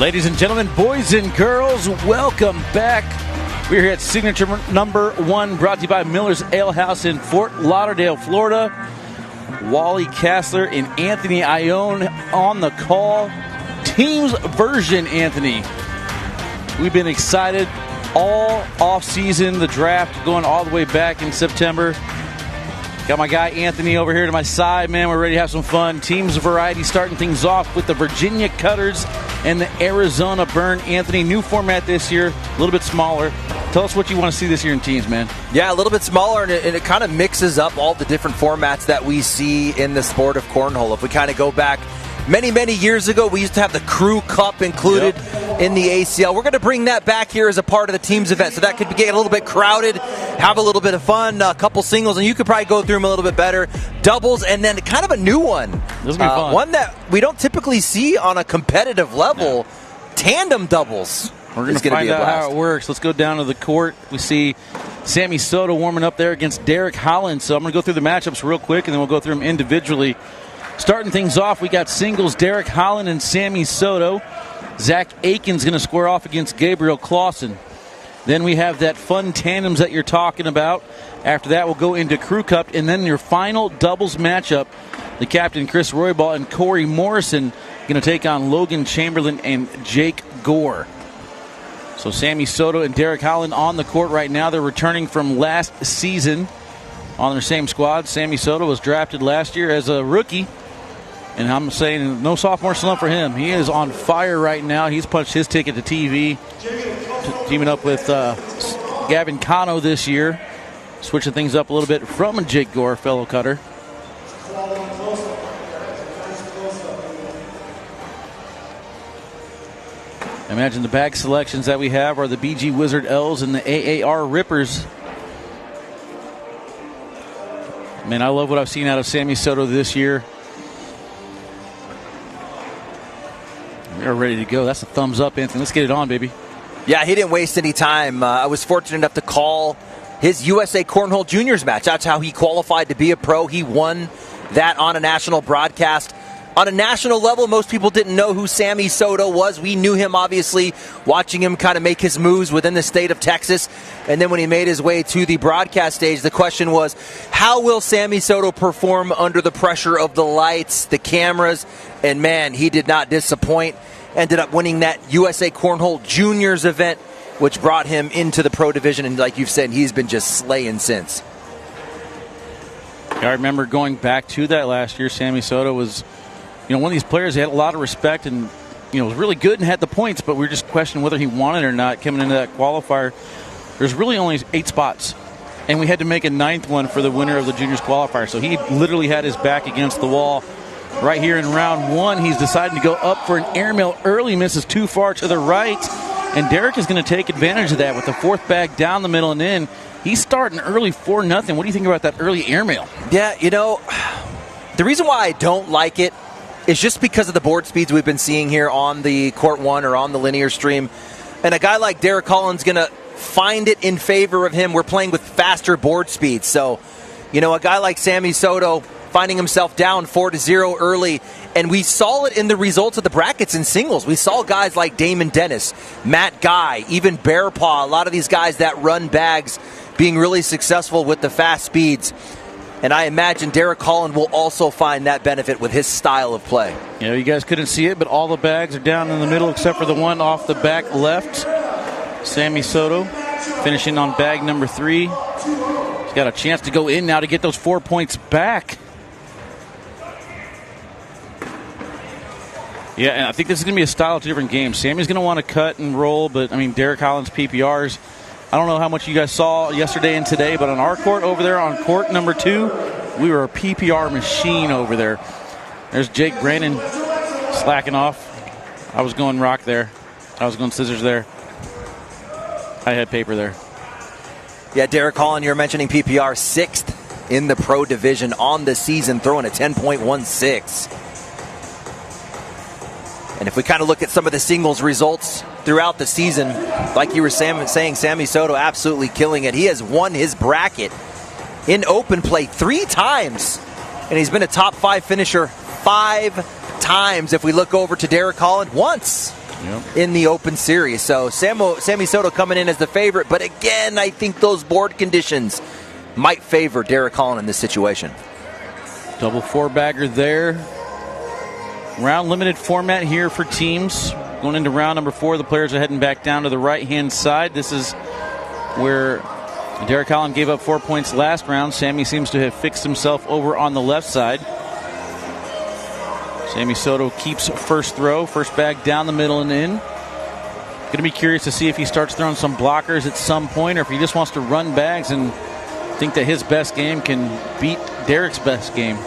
Ladies and gentlemen, boys and girls, welcome back. We're here at Signature number 1, brought to you by Miller's Ale House in Fort Lauderdale, Florida. Wally Kassler and Anthony Ione on the call. Teams version, Anthony. We've been excited all off-season, the draft going all the way back in September. Got my guy Anthony over here to my side, man. We're ready to have some fun. Teams variety starting things off with the Virginia Cutters and the Arizona Burn. Anthony, new format this year, a little bit smaller. Tell us what you want to see this year in teams, man. Yeah, a little bit smaller, and it kind of mixes up all the different formats that we see in the sport of cornhole. If we kind of go back many, many years ago, we used to have the Crew Cup included in the ACL. We're going to bring that back here as a part of the teams event, so that could get a little bit crowded, have a little bit of fun, a couple singles, and you could probably go through them a little bit better. Doubles, and then kind of a new one. This will be fun. One that we don't typically see on a competitive level, tandem doubles. We're going to find out how it works. Let's go down to the court. We see Sammy Sodto warming up there against Derek Holland. So I'm going to go through the matchups real quick, and then we'll go through them individually. Starting things off, we got singles, Derek Holland and Sammy Sodto. Zach Aken's going to square off against Gabriel Clawson. Then we have that fun tandems that you're talking about. After that, we'll go into Crew Cup. And then your final doubles matchup, the captain, Chris Roybal, and Corey Morrison going to take on Logan Chamberlain and Jake Gore. So Sammy Sodto and Derek Holland on the court right now. They're returning from last season on their same squad. Sammy Sodto was drafted last year as a rookie. And I'm saying no sophomore slump for him. He is on fire right now. He's punched his ticket to TV. Teaming up with Gavin Cano this year. Switching things up a little bit from Jake Gore, fellow cutter. Imagine the bag selections that we have are the BG Wizard L's and the AAR Rippers. Man, I love what I've seen out of Sammy Sodto this year. We're ready to go. That's a thumbs up, Anthony. Let's get it on, baby. Yeah, he didn't waste any time. I was fortunate enough to call his USA Cornhole Juniors match. That's how he qualified to be a pro. He won that on a national broadcast. On a national level, most people didn't know who Sammy Sodto was. We knew him, obviously, watching him kind of make his moves within the state of Texas. And then when he made his way to the broadcast stage, the question was, how will Sammy Sodto perform under the pressure of the lights, the cameras? And, man, he did not disappoint. Ended up winning that USA Cornhole Juniors event, which brought him into the pro division. And like you've said, he's been just slaying since. I remember going back to that last year. Sammy Sodto was, one of these players. He had a lot of respect and, was really good and had the points, but we were just questioning whether he wanted it or not coming into that qualifier. There's really only 8 spots, and we had to make a 9th one for the winner of the juniors qualifier. So he literally had his back against the wall. Right here in round 1, he's deciding to go up for an airmail early, misses too far to the right, and Derek is going to take advantage of that with the 4th bag down the middle and in. He's starting early 4-0. What do you think about that early airmail? Yeah, the reason why I don't like it is just because of the board speeds we've been seeing here on the Court 1 or on the linear stream. And a guy like Derek Holland's going to find it in favor of him. We're playing with faster board speeds. So, a guy like Sammy Sodto finding himself down 4-0 early. And we saw it in the results of the brackets in singles. We saw guys like Damon Dennis, Matt Guy, even Bear Paw, a lot of these guys that run bags being really successful with the fast speeds. And I imagine Derek Holland will also find that benefit with his style of play. You guys couldn't see it, but all the bags are down in the middle except for the one off the back left. Sammy Sodto finishing on bag number 3. He's got a chance to go in now to get those 4 points back. Yeah, and I think this is going to be a style of different games. Sammy's going to want to cut and roll, but, Derek Holland's PPRs, I don't know how much you guys saw yesterday and today, but on our court over there on court number 2, we were a PPR machine over there. There's Jake Brandon slacking off. I was going rock there. I was going scissors there. I had paper there. Yeah, Derek Holland, you're mentioning PPR, 6th in the pro division on the season, throwing a 10.16. And if we kind of look at some of the singles results throughout the season, like you were saying, Sammy Sodto absolutely killing it. He has won his bracket in open play 3 times, and he's been a top 5 finisher 5 times. If we look over to Derek Holland, once. in the Open Series. So Sammy Sodto coming in as the favorite. But again, I think those board conditions might favor Derek Holland in this situation. Double four-bagger there. Round limited format here for teams. Going into round number 4, the players are heading back down to the right-hand side. This is where Derek Holland gave up 4 points last round. Sammy seems to have fixed himself over on the left side. Sammy Sodto keeps first throw, first bag down the middle and in. Going to be curious to see if he starts throwing some blockers at some point or if he just wants to run bags and think that his best game can beat Derek's best game.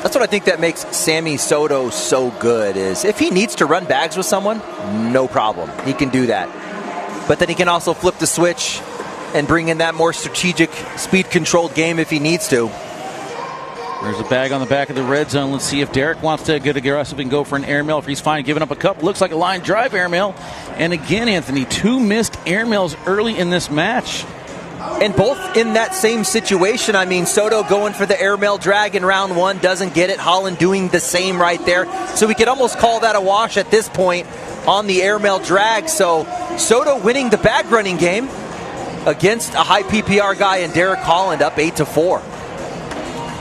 That's what I think that makes Sammy Sodto so good is if he needs to run bags with someone, no problem. He can do that. But then he can also flip the switch and bring in that more strategic, speed-controlled game if he needs to. There's a bag on the back of the red zone. Let's see if Derek wants to get aggressive and go for an airmail. If he's fine giving up a couple, looks like a line drive airmail. And again, Anthony, 2 missed airmails early in this match. And both in that same situation. I mean, Sodto going for the airmail drag in round 1, doesn't get it. Holland doing the same right there. So we could almost call that a wash at this point on the airmail drag. So Sodto winning the bag running game against a high PPR guy and Derek Holland up 8-4.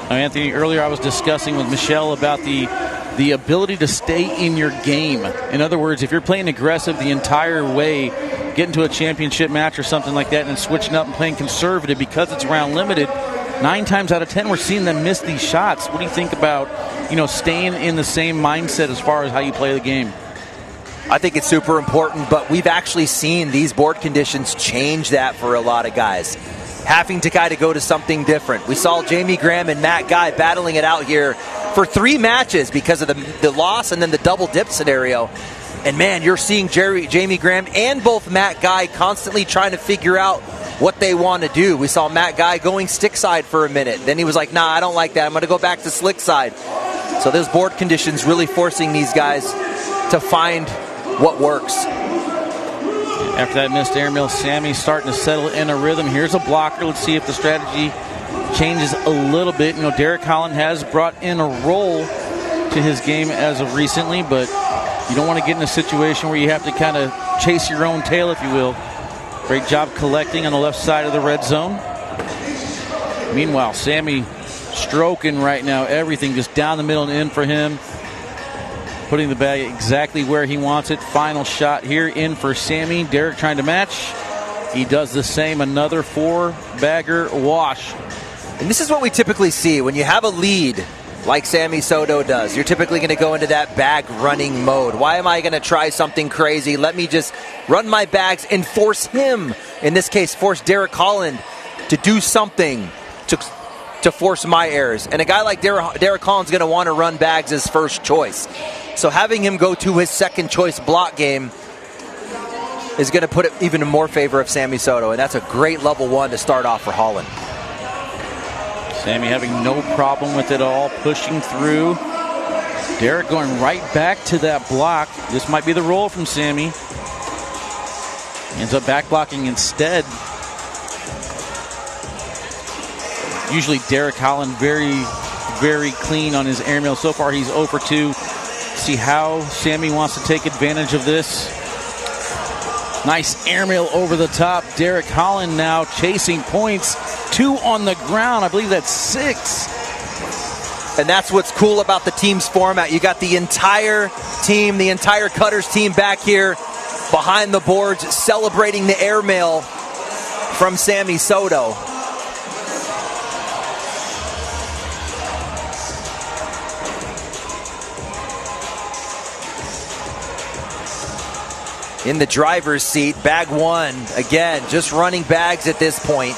Now, Anthony, earlier I was discussing with Michelle about the ability to stay in your game. In other words, if you're playing aggressive the entire way, getting to a championship match or something like that and then switching up and playing conservative because it's round limited, 9 times out of 10 we're seeing them miss these shots. What do you think about, staying in the same mindset as far as how you play the game? I think it's super important, but we've actually seen these board conditions change that for a lot of guys. Having to kind of go to something different. We saw Jamie Graham and Matt Guy battling it out here for 3 matches because of the loss and then the double dip scenario. And man, you're seeing Jamie Graham and both Matt Guy constantly trying to figure out what they want to do. We saw Matt Guy going stick side for a minute. Then he was like, nah, I don't like that. I'm going to go back to slick side. So those board conditions really forcing these guys to find what works. After that missed airmail, Sammy's starting to settle in a rhythm. Here's a blocker. Let's see if the strategy changes a little bit. Derek Holland has brought in a roll to his game as of recently, but you don't want to get in a situation where you have to kind of chase your own tail, if you will. Great job collecting on the left side of the red zone. Meanwhile, Sammy stroking right now. Everything just down the middle and in for him. Putting the bag exactly where he wants it. Final shot here in for Sammy. Derek trying to match. He does the same. Another 4-bagger wash. And this is what we typically see. When you have a lead like Sammy Sodto does, you're typically going to go into that bag running mode. Why am I going to try something crazy? Let me just run my bags and force him, in this case, force Derek Holland to do something to force my errors. And a guy like Derek Holland's going to want to run bags as first choice. So having him go to his second choice block game is going to put it even in more favor of Sammy Sodto. And that's a great level 1 to start off for Holland. Sammy having no problem with it all, pushing through. Derek going right back to that block. This might be the roll from Sammy. Ends up back blocking instead. Usually Derek Holland very, very clean on his airmail. So far he's 0 for 2. See how Sammy wants to take advantage of this. Nice airmail over the top. Derek Holland now chasing points. 2 on the ground. I believe that's 6. And that's what's cool about the team's format. You got the entire team, the entire Cutters team back here behind the boards celebrating the airmail from Sammy Sodto. In the driver's seat, bag 1, again, just running bags at this point.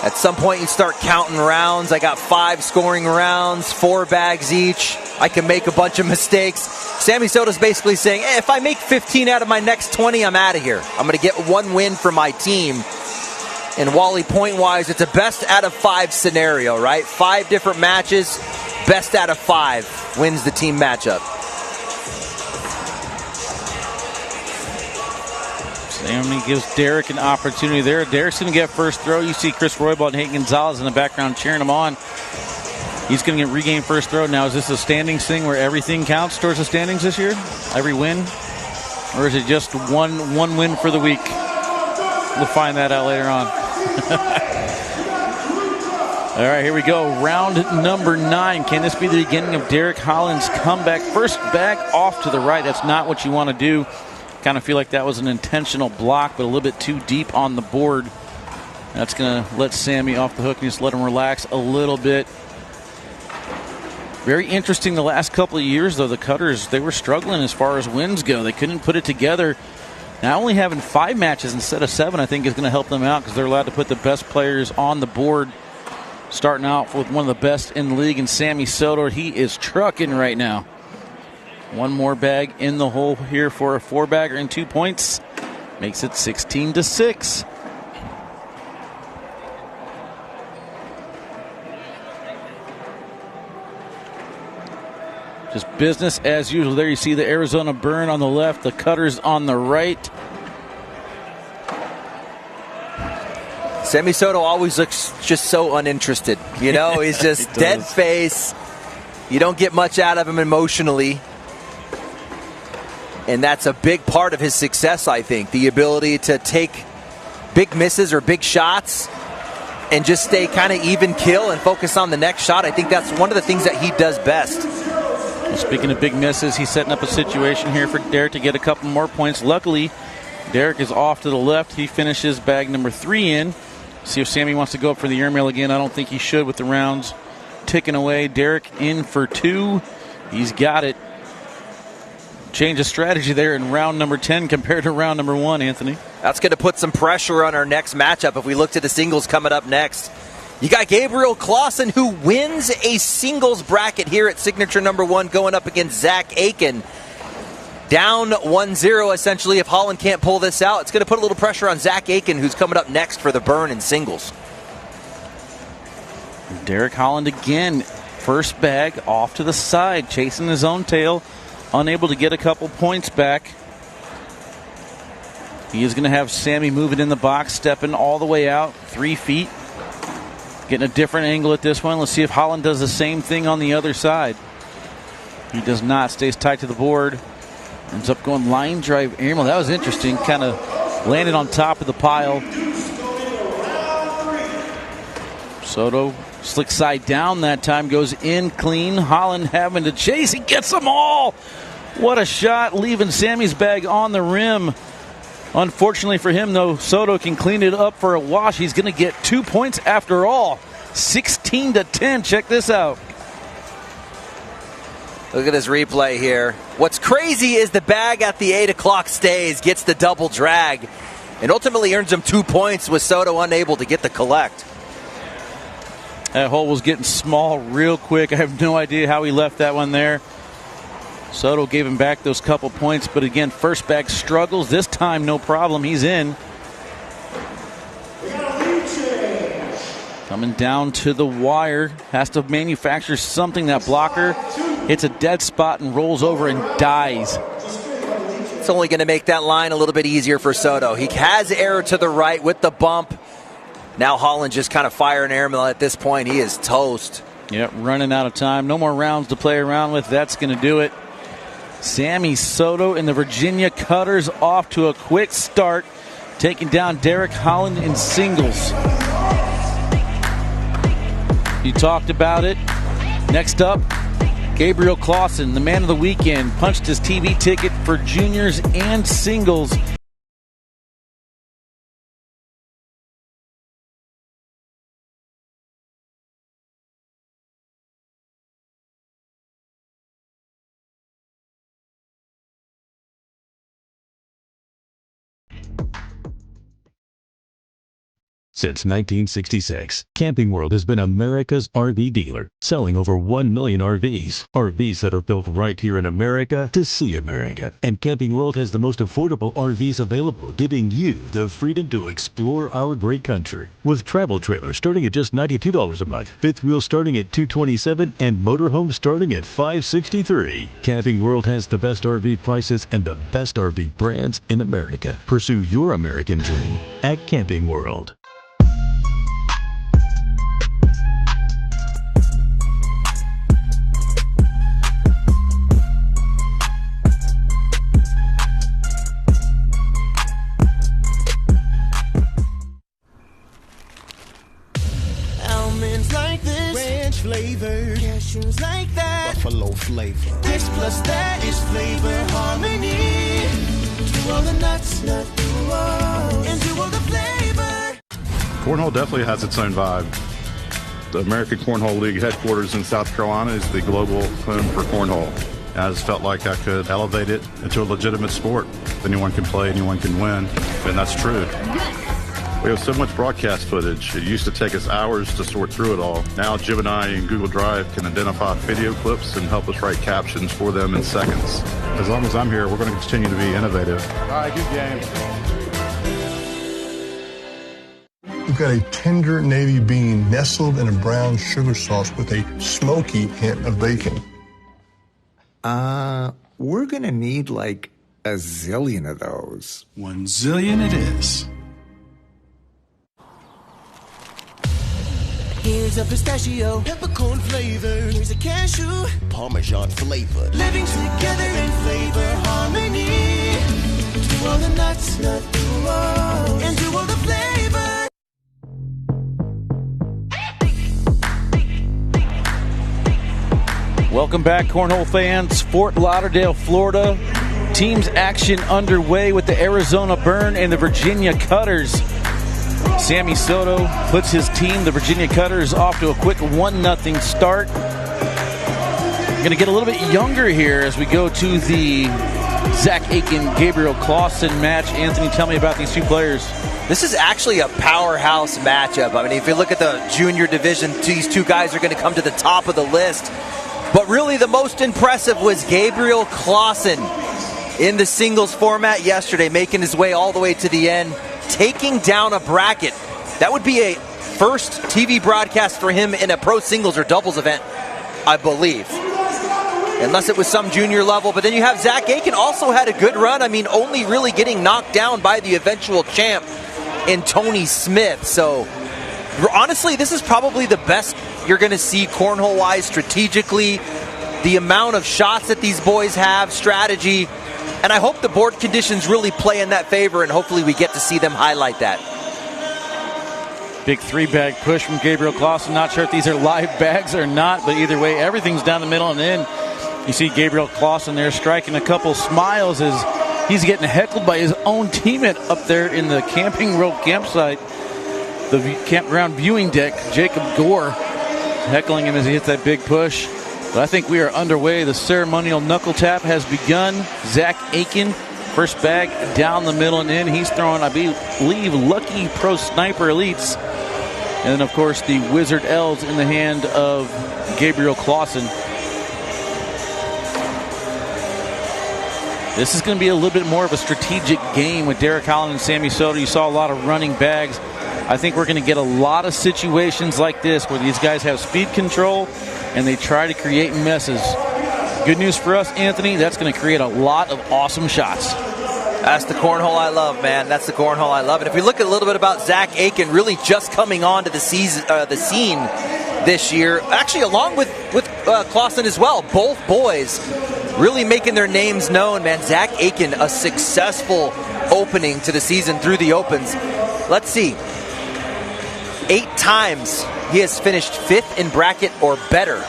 At some point, you start counting rounds. I got 5 scoring rounds, 4 bags each. I can make a bunch of mistakes. Sammy Sodto's basically saying, hey, if I make 15 out of my next 20, I'm out of here. I'm going to get 1 win for my team. And Wally, point-wise, it's a best out of 5 scenario, right? 5 different matches, best out of 5 wins the team matchup. Sammy gives Derek an opportunity there. Derek's going to get first throw. You see Chris Roybal and Hayden Gonzalez in the background cheering him on. He's going to get regained first throw. Now, is this a standings thing where everything counts towards the standings this year? Every win? Or is it just one win for the week? We'll find that out later on. All right, here we go. Round number 9. Can this be the beginning of Derek Holland's comeback? First bag off to the right. That's not what you want to do. Kind of feel like that was an intentional block, but a little bit too deep on the board. That's going to let Sammy off the hook and just let him relax a little bit. Very interesting the last couple of years, though. The Cutters, they were struggling as far as wins go. They couldn't put it together. Now only having 5 matches instead of 7, I think, is going to help them out because they're allowed to put the best players on the board. Starting out with one of the best in the league, and Sammy Sodto, he is trucking right now. One more bag in the hole here for a 4-bagger and 2 points. Makes it 16-6. Just business as usual. There you see the Arizona burn on the left, the Cutters on the right. Sammy Sodto always looks just so uninterested. You know, he's just dead face. You don't get much out of him emotionally. And that's a big part of his success, I think. The ability to take big misses or big shots and just stay kind of even kill and focus on the next shot. I think that's one of the things that he does best. Well, speaking of big misses, he's setting up a situation here for Derek to get a couple more points. Luckily, Derek is off to the left. He finishes bag number 3 in. See if Sammy wants to go up for the airmail again. I don't think he should with the rounds ticking away. Derek in for 2. He's got it. Change of strategy there in round number 10 compared to round number 1, Anthony. That's going to put some pressure on our next matchup if we look to the singles coming up next. You got Gabriel Clawson, who wins a singles bracket here at signature number 1, going up against Zach Aken. Down 1-0, essentially, if Holland can't pull this out. It's going to put a little pressure on Zach Aken, who's coming up next for the burn in singles. Derek Holland again. First bag off to the side, chasing his own tail. Unable to get a couple points back. He is going to have Sammy moving in the box, stepping all the way out, 3 feet. Getting a different angle at this one. Let's see if Holland does the same thing on the other side. He does not. Stays tight to the board. Ends up going line drive airmail. That was interesting. Kind of landed on top of the pile. Sodto slick side down that time. Goes in clean. Holland having to chase. He gets them all. What a shot. Leaving Sammy's bag on the rim. Unfortunately for him, though, Sodto can clean it up for a wash. He's going to get 2 points after all. 16-10. Check this out. Look at this replay here. What's crazy is the bag at the 8 o'clock stays, gets the double drag, and ultimately earns him 2 points with Sodto unable to get the collect. That hole was getting small real quick. I have no idea how he left that one there. Sodto gave him back those couple points, but again, first bag struggles. This time, no problem. He's in. Coming down to the wire. Has to manufacture something. That blocker hits a dead spot and rolls over and dies. It's only going to make that line a little bit easier for Sodto. He has error to the right with the bump. Now Holland just kind of firing airmail at this point. He is toast. Yep, running out of time. No more rounds to play around with. That's going to do it. Sammy Sodto and the Virginia Cutters off to a quick start, taking down Derek Holland in singles. You talked about it. Next up, Gabriel Clawson, the man of the weekend, punched his TV ticket for juniors and singles. Since 1966, Camping World has been America's RV dealer, selling over 1 million RVs. RVs that are built right here in America to see America. And Camping World has the most affordable RVs available, giving you the freedom to explore our great country. With travel trailers starting at just $92 a month, fifth wheels starting at $227, and motorhomes starting at $563. Camping World has the best RV prices and the best RV brands in America. Pursue your American dream at Camping World. almonds like this, ranch flavor, cashews like that, buffalo flavor. This plus that is flavor harmony. Do all the nuts, and do all the flavor. Cornhole definitely has its own vibe. The American Cornhole League headquarters in South Carolina is the global home for cornhole. I just felt like I could elevate it into a legitimate sport. Anyone can play, anyone can win, and that's true. We have so much broadcast footage. It used to take us hours to sort through it all. Now Gemini and Google Drive can identify video clips and help us write captions for them in seconds. As long as I'm here, we're going to continue to be innovative. All right, good game. We've got a tender navy bean nestled in a brown sugar sauce with a smoky hint of bacon. We're gonna need like a zillion of those. 1 zillion it is. Here's a pistachio, peppercorn flavor. Here's a cashew, Parmesan flavor. Living together in flavor harmony. Do all the nuts, and do all the flavor. Welcome back, Cornhole fans. Fort Lauderdale, Florida. Teams action underway with the Arizona Burn and the Virginia Cutters. Sammy Sodto puts his team, the Virginia Cutters, off to a quick 1-0 start. We're going to get a little bit younger here as we go to the Zach Aken, Gabriel Clawson match. Anthony, tell me about these two players. This is actually a powerhouse matchup. I mean, if you look at the junior division, these two guys are going to come to the top of the list. But really the most impressive was Gabriel Clawson in the singles format yesterday, making his way all the way to the end, taking down a bracket. That would be a first TV broadcast for him in a pro singles or doubles event, I believe. Unless it was some junior level. But then you have Zach Aken, also had a good run. I mean, only really getting knocked down by the eventual champ in Tony Smith. So honestly, this is probably the best you're going to see cornhole-wise strategically. The amount of shots that these boys have, strategy, and I hope the board conditions really play in that favor, and hopefully we get to see them highlight that. Big 3-bag push from Gabriel Clawson. Not sure if these are live bags or not, but either way, everything's down the middle, and then you see Gabriel Clawson there striking a couple smiles as he's getting heckled by his own teammate up there in the Camping World campsite, the campground viewing deck. Jacob Gore heckling him as he hits that big push. But I think we are underway. The ceremonial knuckle tap has begun. Zach Aken, first bag down the middle and in. He's throwing, I believe, Lucky Pro Sniper Elites. And then, of course, the Wizard L's in the hand of Gabriel Clawson. This is going to be a little bit more of a strategic game with Derek Holland and Sammy Sodto. You saw a lot of running bags. I think we're going to get a lot of situations like this where these guys have speed control and they try to create messes. Good news for us, Anthony, that's going to create a lot of awesome shots. That's the cornhole I love, man. That's the cornhole I love. And if we look a little bit about Zach Aken, really just coming onto the scene this year, actually along with Clawson as well, both boys really making their names known, man. Zach Aken, a successful opening to the season through the opens. Let's see. 8 times he has finished 5th in bracket or better,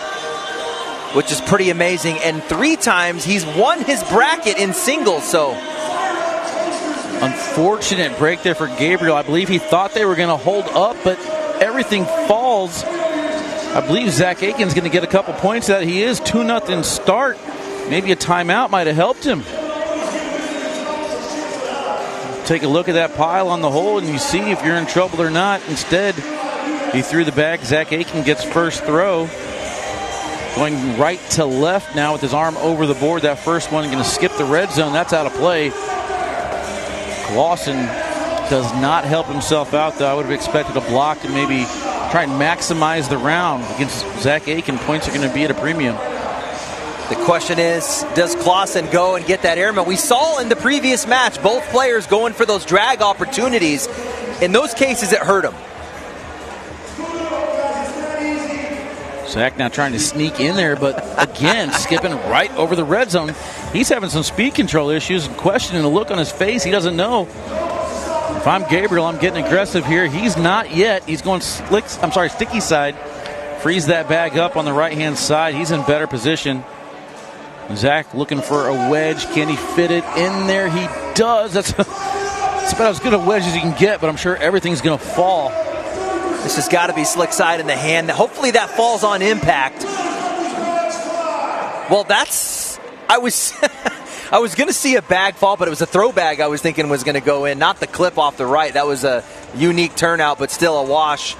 which is pretty amazing. And 3 times he's won his bracket in singles. So unfortunate break there for Gabriel. I believe he thought they were going to hold up, but everything falls. I believe Zach Aken's going to get a couple points that he is 2-0 start. Maybe a timeout might have helped him. Take a look at that pile on the hole and you see if you're in trouble or not. Instead, he threw the bag. Zach Aken gets first throw. Going right to left now with his arm over the board. That first one going to skip the red zone. That's out of play. Clawson does not help himself out, though. I would have expected a block to maybe try and maximize the round against Zach Aken. Points are going to be at a premium. The question is, does Clawson go and get that airman? We saw in the previous match both players going for those drag opportunities. In those cases, it hurt him. Zach now trying to sneak in there, but again, skipping right over the red zone. He's having some speed control issues and questioning the look on his face. He doesn't know if I'm Gabriel, I'm getting aggressive here. He's not yet. He's going sticky side. Frees that bag up on the right-hand side. He's in better position. Zach looking for a wedge. Can he fit it in there? He does. That's about as good a wedge as you can get, but I'm sure everything's going to fall. This has got to be slick side in the hand. Hopefully that falls on impact. Well, I was going to see a bag fall, but it was a throw bag I was thinking was going to go in, not the clip off the right. That was a unique turnout, but still a wash.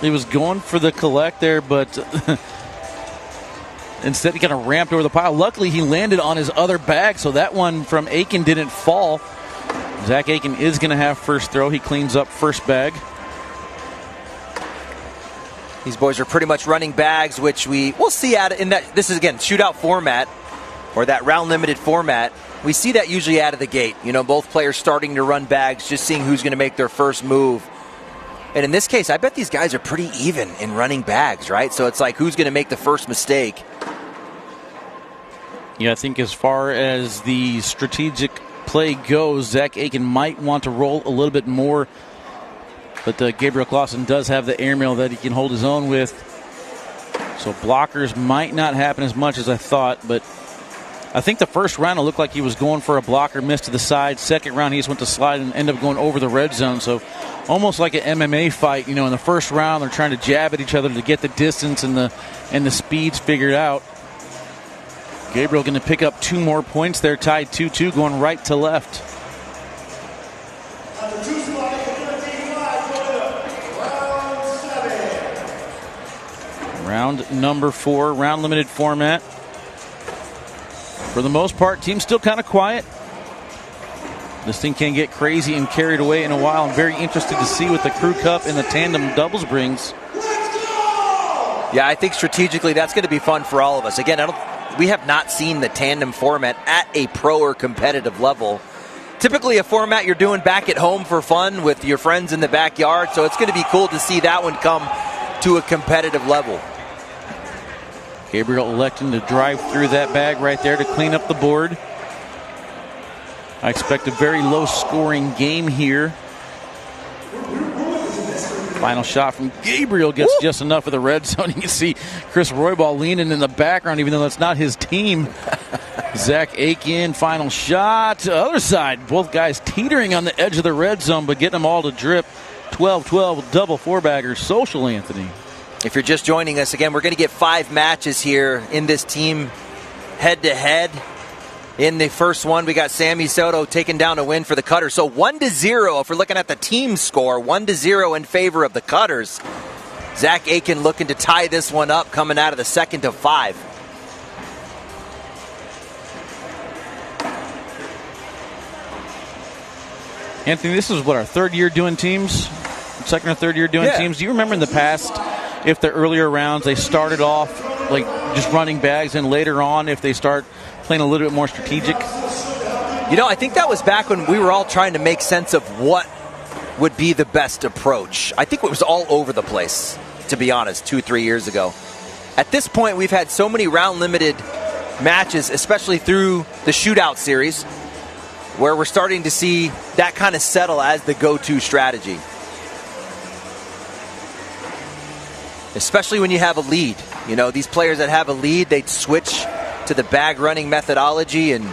He was going for the collect there, but instead he kind of ramped over the pile. Luckily, he landed on his other bag, so that one from Aken didn't fall. Zach Aken is going to have first throw. He cleans up first bag. These boys are pretty much running bags, which we'll see in that. This is, again, shootout format or that round limited format. We see that usually out of the gate. Both players starting to run bags, just seeing who's going to make their first move. And in this case, I bet these guys are pretty even in running bags, right? So it's like, who's going to make the first mistake? Yeah, I think as far as the strategic play goes, Zach Aken might want to roll a little bit more. But Gabriel Clawson does have the airmail that he can hold his own with. So blockers might not happen as much as I thought. But I think the first round it looked like he was going for a blocker, missed to the side. Second round he just went to slide and ended up going over the red zone. So almost like an MMA fight. In the first round they're trying to jab at each other to get the distance and the speeds figured out. Gabriel going to pick up 2 more points there, tied 2-2, going right to left. Round number 4, round limited format. For the most part, team's still kind of quiet. This thing can get crazy and carried away in a while. I'm very interested to see what the Crew Cup and the Tandem doubles brings. Yeah, I think strategically that's going to be fun for all of us. Again, we have not seen the Tandem format at a pro or competitive level. Typically a format you're doing back at home for fun with your friends in the backyard, so it's going to be cool to see that one come to a competitive level. Gabriel electing to drive through that bag right there to clean up the board. I expect a very low-scoring game here. Final shot from Gabriel gets just enough of the red zone. You can see Chris Roybal leaning in the background, even though that's not his team. Zach Aken, final shot. To the other side, both guys teetering on the edge of the red zone, but getting them all to drip. 12-12 double four-bagger. Social, Anthony. If you're just joining us, again, we're going to get 5 matches here in this team head-to-head. In the first one, we got Sammy Sodto taking down a win for the Cutters. So 1-0, if we're looking at the team score, 1-0 in favor of the Cutters. Zach Aken looking to tie this one up, coming out of the second of 5. Anthony, this is what, our third year doing teams? Second or third year doing teams? Do you remember in the past, if the earlier rounds, they started off like just running bags, and later on, if they start playing a little bit more strategic? I think that was back when we were all trying to make sense of what would be the best approach. I think it was all over the place, to be honest, 2-3 years ago. At this point, we've had so many round-limited matches, especially through the shootout series, where we're starting to see that kind of settle as the go-to strategy. Especially when you have a lead. These players that have a lead, they switch to the bag running methodology and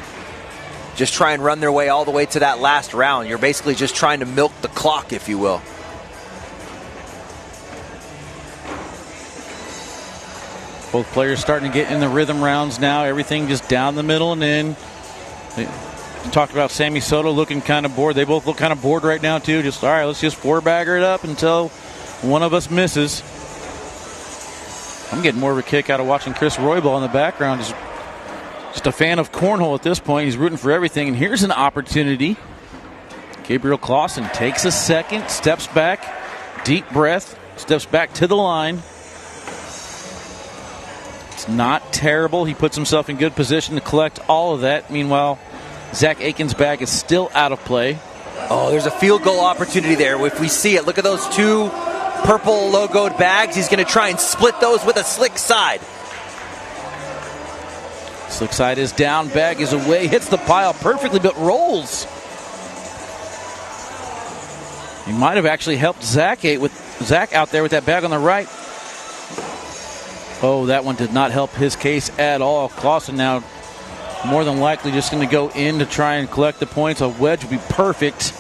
just try and run their way all the way to that last round. You're basically just trying to milk the clock, if you will. Both players starting to get in the rhythm rounds now. Everything just down the middle and in. We talked about Sammy Sodto looking kind of bored. They both look kind of bored right now, too. Just, all right, let's just four-bagger it up until one of us misses. I'm getting more of a kick out of watching Chris Roybal in the background. Just a fan of cornhole at this point. He's rooting for everything. And here's an opportunity. Gabriel Clawson takes a second, steps back, deep breath, steps back to the line. It's not terrible. He puts himself in good position to collect all of that. Meanwhile, Zach Aken's bag is still out of play. Oh, there's a field goal opportunity there. If we see it, look at those 2 purple logoed bags. He's going to try and split those with a slick side. Slick side is down, bag is away, hits the pile perfectly, but rolls. He might have actually helped Zach out there with that bag on the right. Oh, that one did not help his case at all. Clawson now more than likely just going to go in to try and collect the points. A wedge would be perfect.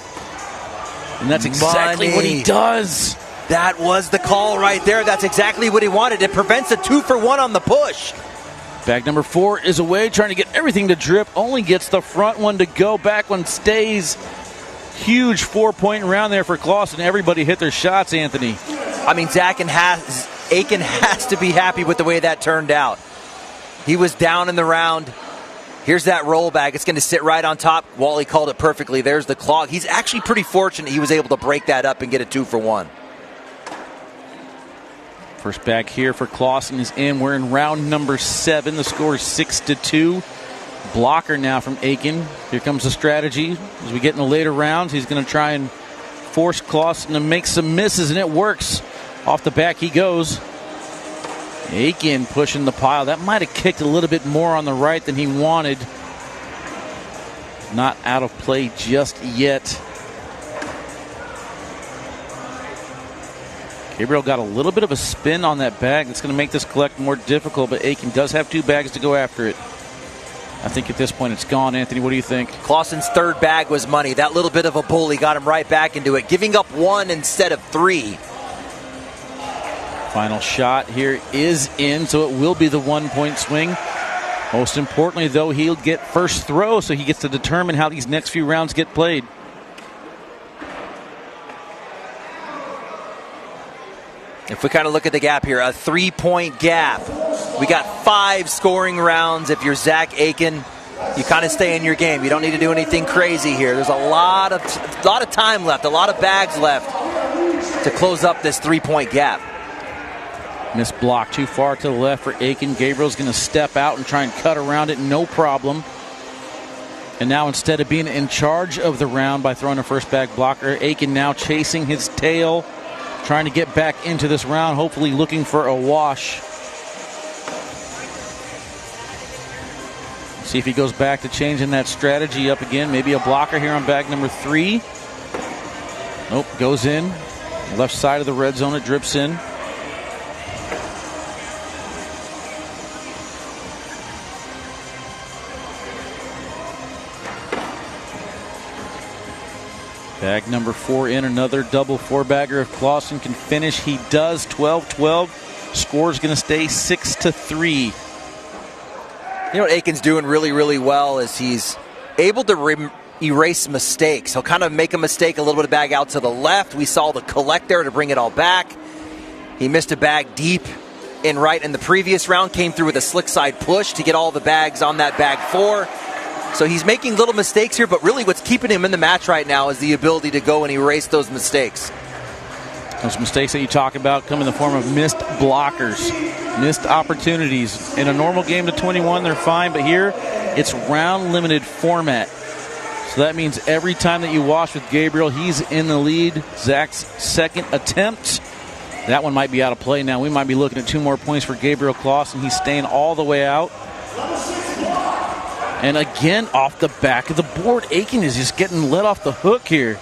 And that's exactly what he does. That was the call right there. That's exactly what he wanted. It prevents a 2-for-1 on the push. Bag number 4 is away, trying to get everything to drip. Only gets the front one to go. Back one stays. Huge 4-point round there for Clawson. Everybody hit their shots, Anthony. I mean, Aken has to be happy with the way that turned out. He was down in the round. Here's that roll bag. It's going to sit right on top. Wally called it perfectly. There's the clog. He's actually pretty fortunate he was able to break that up and get a 2-for-1. First bag here for Clawson is in. We're in round number 7. The score is 6-2. Blocker now from Aken. Here comes the strategy. As we get in the later rounds, he's going to try and force Clawson to make some misses, and it works. Off the back he goes. Aken pushing the pile. That might have kicked a little bit more on the right than he wanted. Not out of play just yet. Gabriel got a little bit of a spin on that bag. That's going to make this collect more difficult, but Aken does have 2 bags to go after it. I think at this point it's gone. Anthony, what do you think? Clawson's third bag was money. That little bit of a bully got him right back into it, giving up 1 instead of 3. Final shot here is in, so it will be the 1-point swing. Most importantly, though, he'll get first throw, so he gets to determine how these next few rounds get played. If we kind of look at the gap here, a 3-point gap. We got 5 scoring rounds. If you're Zach Aken, you kind of stay in your game. You don't need to do anything crazy here. There's a lot of time left, a lot of bags left to close up this 3-point gap. Missed block too far to the left for Aken. Gabriel's going to step out and try and cut around it, no problem. And now instead of being in charge of the round by throwing a first bag blocker, Aken now chasing his tail, trying to get back into this round, hopefully looking for a wash. See if he goes back to changing that strategy up again. Maybe a blocker here on bag number 3. Nope, goes in. Left side of the red zone, it drips in. Bag number 4 in, another double 4-bagger. If Clawson can finish, he does. 12-12. Score's going to stay 6-3. You know what Aken's doing really, really well is he's able to erase mistakes. He'll kind of make a mistake, a little bit of bag out to the left. We saw the collect there to bring it all back. He missed a bag deep in right in the previous round, came through with a slick side push to get all the bags on that bag 4. So he's making little mistakes here, but really what's keeping him in the match right now is the ability to go and erase those mistakes. Those mistakes that you talk about come in the form of missed blockers, missed opportunities. In a normal game to 21, they're fine, but here it's round-limited format. So that means every time that you wash with Gabriel, he's in the lead. Zach's second attempt. That one might be out of play now. We might be looking at 2 more points for Gabriel Clawson. He's staying all the way out. And again, off the back of the board, Aken is just getting let off the hook here.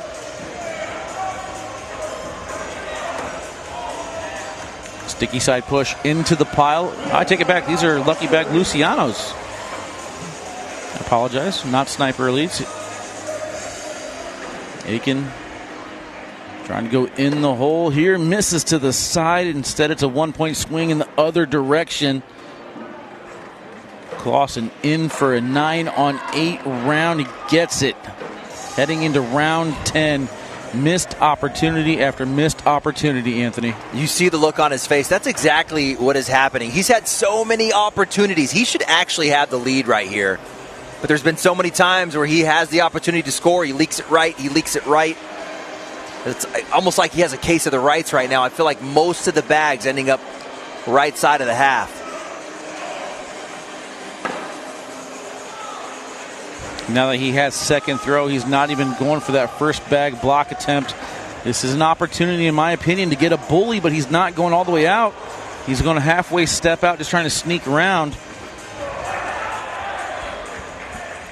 Sticky side push into the pile. I take it back. These are Lucky Bag Lucianos. I apologize. Not sniper elites. Aken trying to go in the hole here. Misses to the side. Instead, it's a 1-point swing in the other direction. Clawson in for a 9-on-8 round. He gets it. Heading into round 10. Missed opportunity after missed opportunity, Anthony. You see the look on his face. That's exactly what is happening. He's had so many opportunities. He should actually have the lead right here. But there's been so many times where he has the opportunity to score. He leaks it right. He leaks it right. It's almost like he has a case of the rights right now. I feel like most of the bags ending up right side of the half. Now that he has second throw, he's not even going for that first bag block attempt. This is an opportunity, in my opinion, to get a bully, but he's not going all the way out. He's going to halfway step out, just trying to sneak around.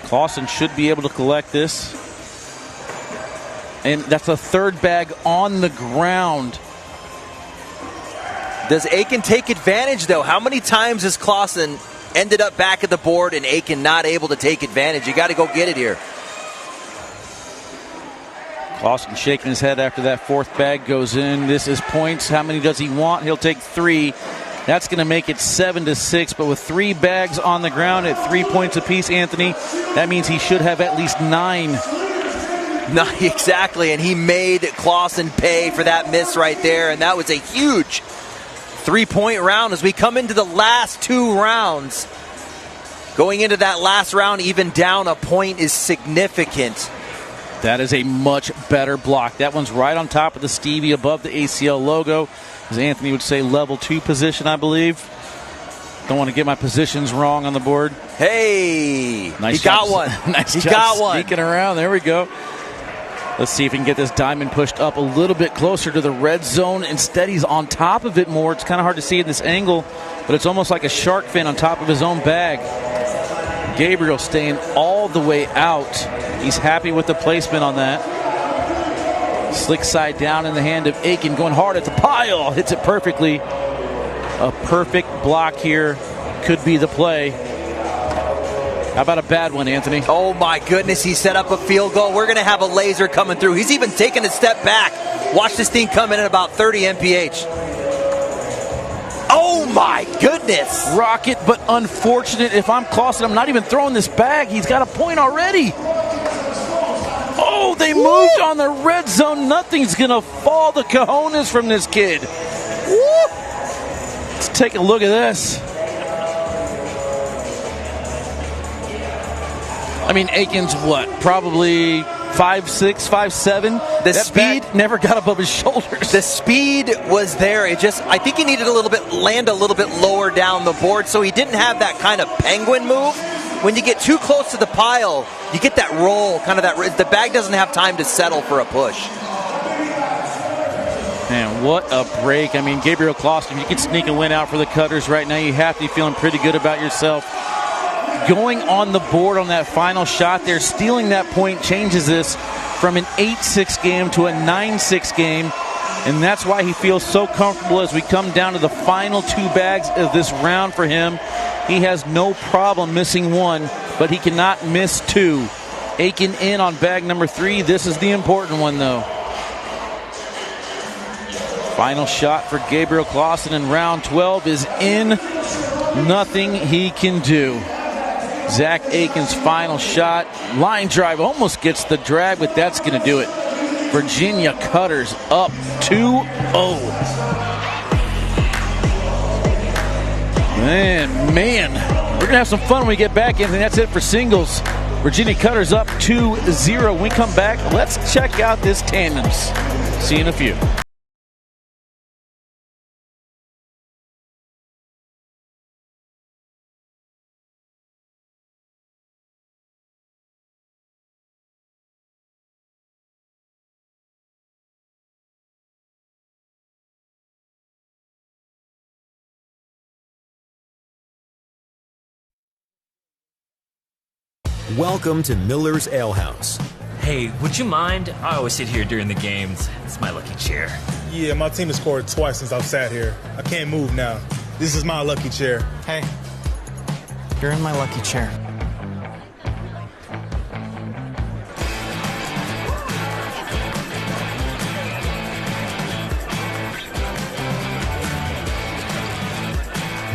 Clawson should be able to collect this. And that's a third bag on the ground. Does Aken take advantage, though? How many times has Clawson ended up back at the board and Aken not able to take advantage? You got to go get it here. Clawson shaking his head after that fourth bag goes in. This is points. How many does he want? He'll take 3. That's going to make it 7-6. But with 3 bags on the ground at 3 points apiece, Anthony, that means he should have at least 9. Not exactly, and he made Clawson pay for that miss right there, and that was a huge 3-point round as we come into the last 2 rounds. Going into that last round, even down a point is significant. That is a much better block. That one's right on top of the Stevie above the ACL logo. As Anthony would say, level 2 position, I believe. Don't want to get my positions wrong on the board. Hey, nice he got one. Nice he job got one. Sneaking around. There we go. Let's see if he can get this diamond pushed up a little bit closer to the red zone. Instead, he's on top of it more. It's kind of hard to see in this angle, but it's almost like a shark fin on top of his own bag. Gabriel staying all the way out. He's happy with the placement on that. Slick side down in the hand of Aken, going hard at the pile. Hits it perfectly. A perfect block here could be the play. How about a bad one, Anthony? Oh, my goodness. He set up a field goal. We're going to have a laser coming through. He's even taken a step back. Watch this thing come in at about 30 mph. Oh, my goodness. Rocket, but unfortunate. If I'm Clawson, I'm not even throwing this bag. He's got a point already. Oh, they moved on the red zone. Nothing's going to fall. The cojones from this kid. Woo. Let's take a look at this. I mean, Aken's what? Probably 5'6", 5'7". The that speed never got above his shoulders. The speed was there. I think he needed land a little bit lower down the board, so he didn't have that kind of penguin move. When you get too close to the pile, you get that roll, the bag doesn't have time to settle for a push. Man, what a break. I mean, Gabriel Clawson, you can sneak a win out for the Cutters right now. You have to be feeling pretty good about yourself. Going on the board on that final shot there, stealing that point changes this from an 8-6 game to a 9-6 game. And that's why he feels so comfortable as we come down to the final 2 bags of this round for him. He has no problem missing 1, but he cannot miss 2. Aken in on bag number 3. This is the important one, though. Final shot for Gabriel Clawson in round 12 is in. Nothing he can do. Zach Aken's final shot. Line drive almost gets the drag, but that's going to do it. Virginia Cutters up 2-0. Man, we're going to have some fun when we get back in, and that's it for singles. Virginia Cutters up 2-0. When we come back, let's check out this tandems. See you in a few. Welcome to Miller's Ale House. Hey, would you mind? I always sit here during the games. It's my lucky chair. Yeah, my team has scored twice since I've sat here. I can't move now. This is my lucky chair. Hey, you're in my lucky chair.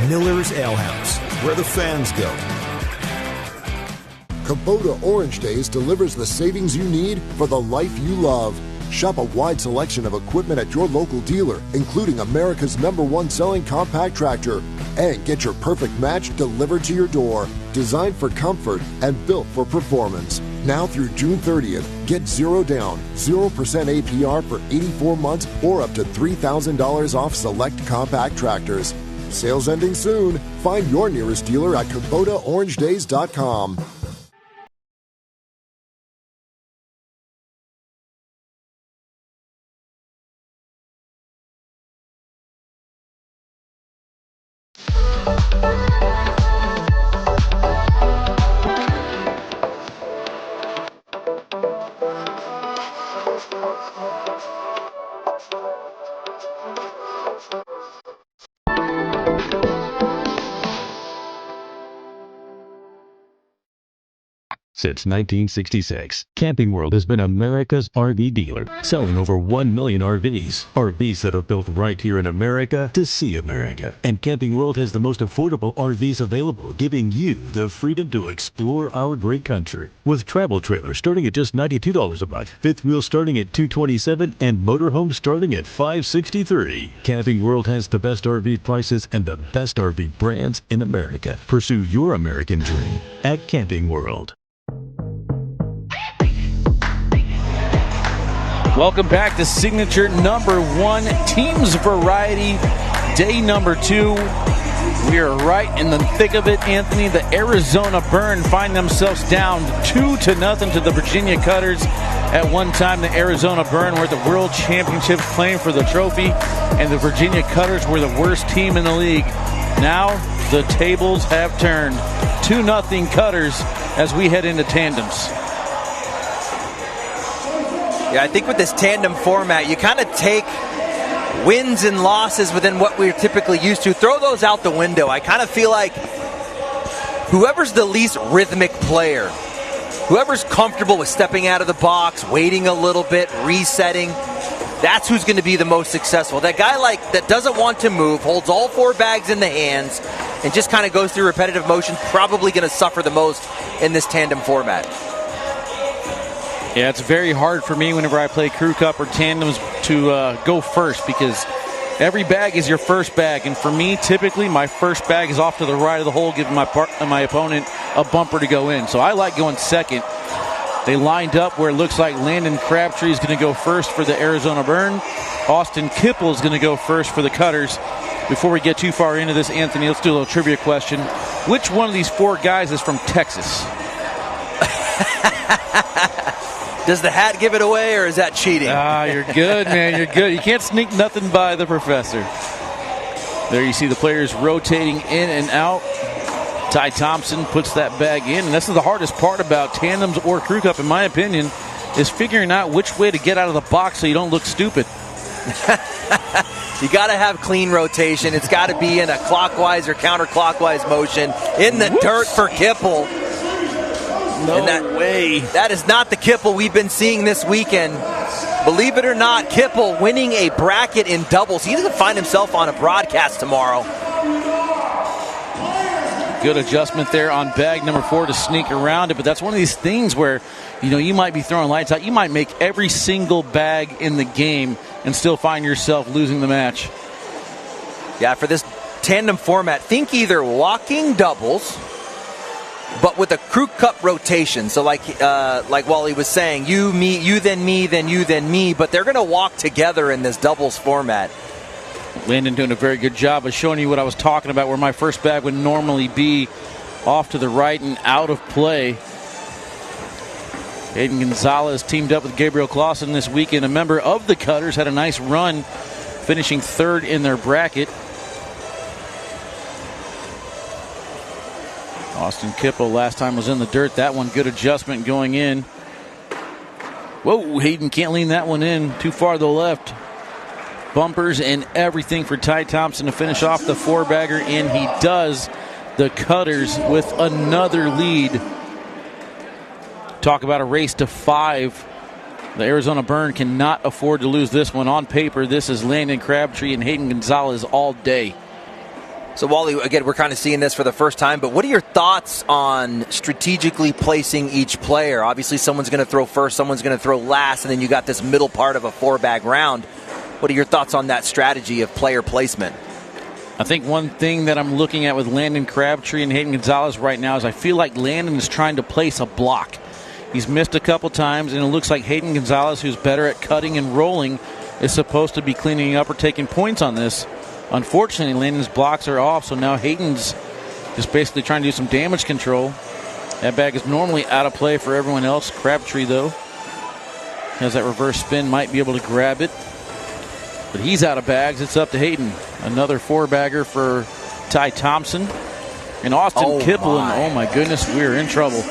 Miller's Ale House, where the fans go. Kubota Orange Days delivers the savings you need for the life you love. Shop a wide selection of equipment at your local dealer, including America's #1 selling compact tractor. And get your perfect match delivered to your door. Designed for comfort and built for performance. Now through June 30th, get 0 down, 0% APR for 84 months or up to $3,000 off select compact tractors. Sales ending soon. Find your nearest dealer at KubotaOrangeDays.com. Since 1966, Camping World has been America's RV dealer, selling over 1 million RVs. RVs that are built right here in America to see America. And Camping World has the most affordable RVs available, giving you the freedom to explore our great country. With travel trailers starting at just $92 a month, fifth wheel starting at $227, and motorhomes starting at $563. Camping World has the best RV prices and the best RV brands in America. Pursue your American dream at Camping World. Welcome back to Signature number 1, Teams Variety, day number 2. We are right in the thick of it, Anthony. The Arizona Burn find themselves down 2-0 to the Virginia Cutters. At one time, the Arizona Burn were at the World Championships playing for the trophy, and the Virginia Cutters were the worst team in the league. Now, the tables have turned. 2-0 Cutters as we head into tandems. Yeah, I think with this tandem format, you kind of take wins and losses within what we're typically used to. Throw those out the window. I kind of feel like whoever's the least rhythmic player, whoever's comfortable with stepping out of the box, waiting a little bit, resetting, that's who's going to be the most successful. That guy that doesn't want to move, holds all 4 bags in the hands, and just kind of goes through repetitive motion, probably going to suffer the most in this tandem format. Yeah, it's very hard for me whenever I play crew cup or tandems to go first, because every bag is your first bag. And for me, typically, my first bag is off to the right of the hole, giving my opponent a bumper to go in. So I like going second. They lined up where it looks like Landon Crabtree is going to go first for the Arizona Burn. Austin Kipple is going to go first for the Cutters. Before we get too far into this, Anthony, let's do a little trivia question. Which one of these 4 guys is from Texas? Does the hat give it away, or is that cheating? You're good, man. You're good. You can't sneak nothing by the professor. There you see the players rotating in and out. Ty Thompson puts that bag in. And this is the hardest part about tandems or crew cup, in my opinion, is figuring out which way to get out of the box so you don't look stupid. You got to have clean rotation. It's got to be in a clockwise or counterclockwise motion. In the dirt for Kipple. No way. That is not the Kipple we've been seeing this weekend. Believe it or not, Kipple winning a bracket in doubles. He's going to find himself on a broadcast tomorrow. Good adjustment there on bag number 4 to sneak around it. But that's one of these things where, you might be throwing lights out. You might make every single bag in the game and still find yourself losing the match. Yeah, for this tandem format, think either walking doubles, but with a crew cup rotation. So like Wally was saying, you, me, you, then me, then you, then me. But they're going to walk together in this doubles format. Landon doing a very good job of showing you what I was talking about, where my first bag would normally be off to the right and out of play. Hayden Gonzalez teamed up with Gabriel Clawson this weekend. A member of the Cutters, had a nice run, finishing 3rd in their bracket. Austin Kipple last time was in the dirt. That one, good adjustment going in. Whoa, Hayden can't lean that one in. Too far to the left. Bumpers and everything for Ty Thompson to finish off the 4-bagger, and he does. The Cutters with another lead. Talk about a race to 5. The Arizona Burn cannot afford to lose this one. On paper, this is Landon Crabtree and Hayden Gonzalez all day. So, Wally, again, we're kind of seeing this for the first time, but what are your thoughts on strategically placing each player? Obviously, someone's going to throw first, someone's going to throw last, and then you got this middle part of a 4-bag round. What are your thoughts on that strategy of player placement? I think one thing that I'm looking at with Landon Crabtree and Hayden Gonzalez right now is I feel like Landon is trying to place a block. He's missed a couple times, and it looks like Hayden Gonzalez, who's better at cutting and rolling, is supposed to be cleaning up or taking points on this. Unfortunately, Landon's blocks are off, so now Hayden's just basically trying to do some damage control. That bag is normally out of play for everyone else. Crabtree, though, has that reverse spin, might be able to grab it. But he's out of bags. It's up to Hayden. Another 4-bagger for Ty Thompson. And Austin Kipple, and oh my goodness, we're in trouble.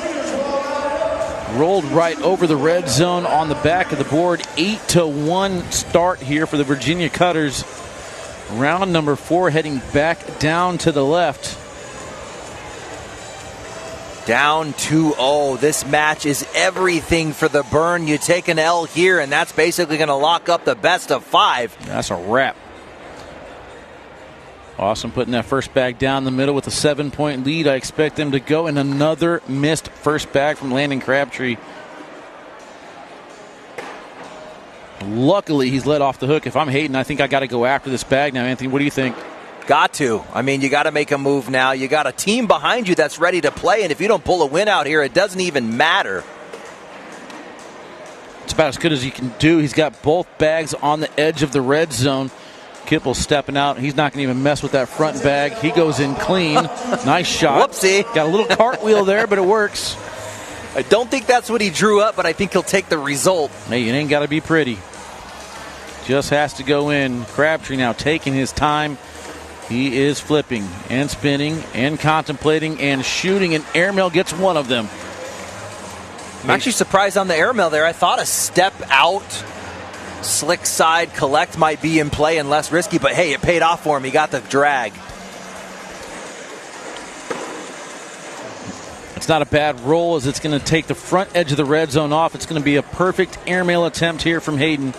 Rolled right over the red zone on the back of the board. 8-1 start here for the Virginia Cutters. Round number 4 heading back down to the left. Down 2-0. This match is everything for the Burn. You take an L here, and that's basically going to lock up the best of 5. That's a wrap. Awesome putting that first bag down the middle with a 7-point lead. I expect them to go, and another missed first bag from Landon Crabtree. Luckily, he's let off the hook. If I'm Hayden, I think I got to go after this bag now. Anthony, what do you think? Got to. I mean, you got to make a move now. You got a team behind you that's ready to play, and if you don't pull a win out here, it doesn't even matter. It's about as good as you can do. He's got both bags on the edge of the red zone. Kippel stepping out. He's not going to even mess with that front bag. He goes in clean. Nice shot. Whoopsie. Got a little cartwheel there, but it works. I don't think that's what he drew up, but I think he'll take the result. Hey, it ain't got to be pretty. Just has to go in. Crabtree now taking his time. He is flipping and spinning and contemplating and shooting, and airmail gets one of them. I'm actually surprised on the airmail there. I thought a step out, slick side collect might be in play and less risky, but hey, it paid off for him. He got the drag. It's not a bad roll as it's going to take the front edge of the red zone off. It's going to be a perfect airmail attempt here from Hayden.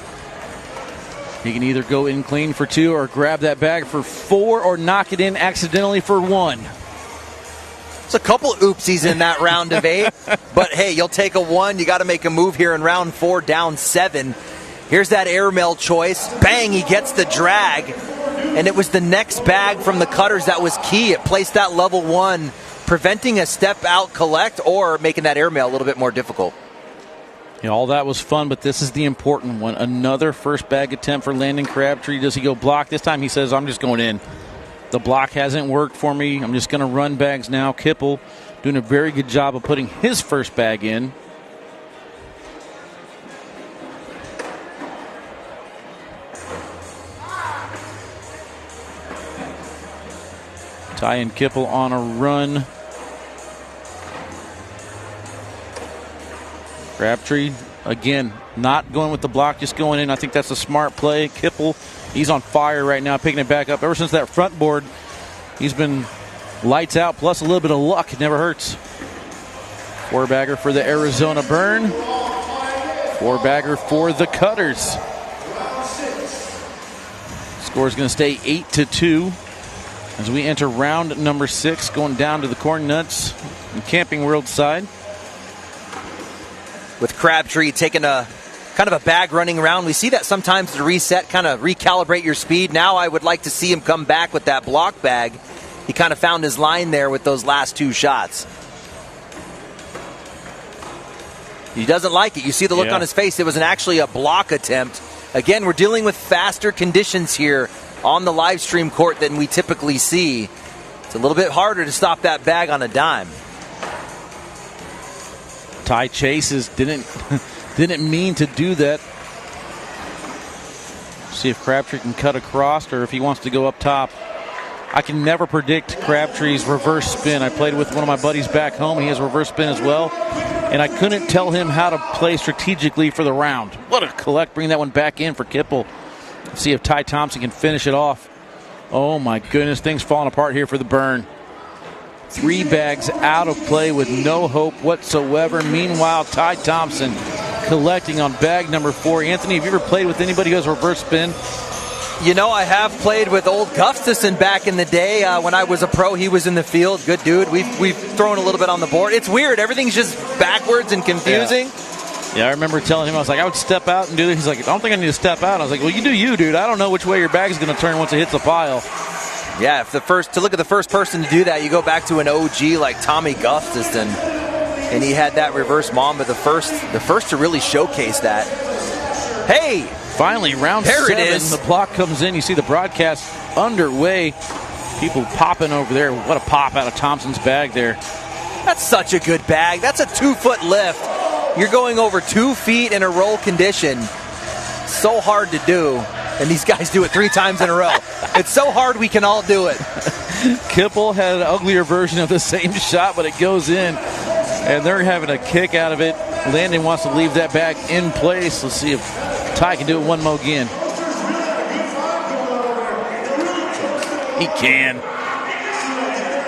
He can either go in clean for 2 or grab that bag for 4 or knock it in accidentally for 1. It's a couple oopsies in that round of 8, but hey, you'll take a 1. You got to make a move here in round 4, down 7. Here's that airmail choice. Bang, he gets the drag. And it was the next bag from the cutters that was key. It placed that level 1, preventing a step out collect or making that airmail a little bit more difficult. Yeah, all that was fun, but this is the important one. Another first bag attempt for Landon Crabtree. Does he go block? This time he says, I'm just going in. The block hasn't worked for me. I'm just going to run bags now. Kippel doing a very good job of putting his first bag in. Ty and Kippel on a run. Crabtree, again, not going with the block, just going in. I think that's a smart play. Kippel, he's on fire right now, picking it back up. Ever since that front board, he's been lights out, plus a little bit of luck. It never hurts. 4-bagger for the Arizona Burn. 4-bagger for the Cutters. Score is going to stay 8-2 as we enter round number 6, going down to the Corn Nuts and Camping World side. With Crabtree taking a kind of a bag running around. We see that sometimes to reset, kind of recalibrate your speed. Now I would like to see him come back with that block bag. He kind of found his line there with those last 2 shots. He doesn't like it. You see the look on his face. It was actually a block attempt. Again, we're dealing with faster conditions here on the live stream court than we typically see. It's a little bit harder to stop that bag on a dime. Ty chases, didn't mean to do that. See if Crabtree can cut across or if he wants to go up top. I can never predict Crabtree's reverse spin. I played with one of my buddies back home. He has reverse spin as well. And I couldn't tell him how to play strategically for the round. What a collect. Bring that one back in for Kippel. See if Ty Thompson can finish it off. Oh my goodness, things falling apart here for the Burn. 3 bags out of play with no hope whatsoever. Meanwhile, Ty Thompson collecting on bag number 4. Anthony, have you ever played with anybody who has reverse spin? You know, I have played with old Gustafson back in the day. When I was a pro, he was in the field. Good dude. We've thrown a little bit on the board. It's weird. Everything's just backwards and confusing. Yeah, I remember telling him, I was like, I would step out and do this. He's like, I don't think I need to step out. I was like, well, you do you, dude. I don't know which way your bag's going to turn once it hits the pile. Yeah, if to look at the first person to do that, you go back to an OG like Tommy Gustafson, and he had that reverse mom, but the first to really showcase that. Hey, finally, round there 7, it is. The block comes in. You see the broadcast underway. People popping over there. What a pop out of Thompson's bag there. That's such a good bag. That's a 2-foot lift. You're going over 2 feet in a roll condition. So hard to do. And these guys do it 3 times in a row. It's so hard we can all do it. Kippel had an uglier version of the same shot, but it goes in. And they're having a kick out of it. Landon wants to leave that bag in place. Let's see if Ty can do it one more again. He can.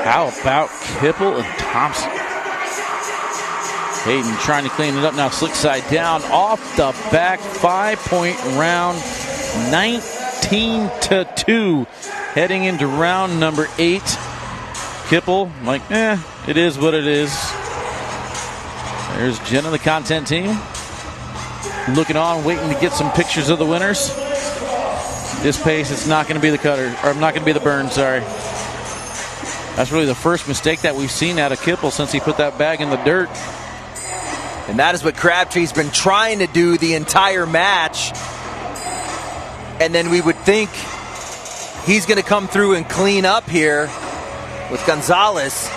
How about Kippel and Thompson? Hayden trying to clean it up now. Slick side down off the back. 5-point round. 19-2. Heading into round number 8. Kipple, like, it is what it is. There's Jen of the content team. Looking on, waiting to get some pictures of the winners. This pace, it's not going to be the cutter, or not going to be the burn, sorry. That's really the first mistake that we've seen out of Kipple since he put that bag in the dirt. And that is what Crabtree's been trying to do the entire match. And then we would think he's going to come through and clean up here with Gonzalez.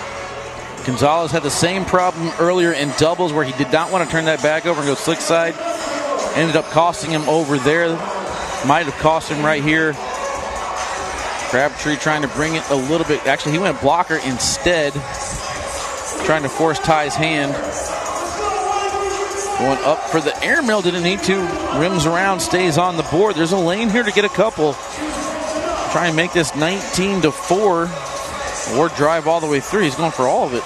Gonzalez had the same problem earlier in doubles where he did not want to turn that back over and go slick side. Ended up costing him over there. Might have cost him right here. Crabtree trying to bring it a little bit. Actually, he went blocker instead. Trying to force Ty's hand. Going up for the airmail. Didn't need to. Rims around. Stays on the board. There's a lane here to get a couple. Try and make this 19-4. Or drive all the way through. He's going for all of it.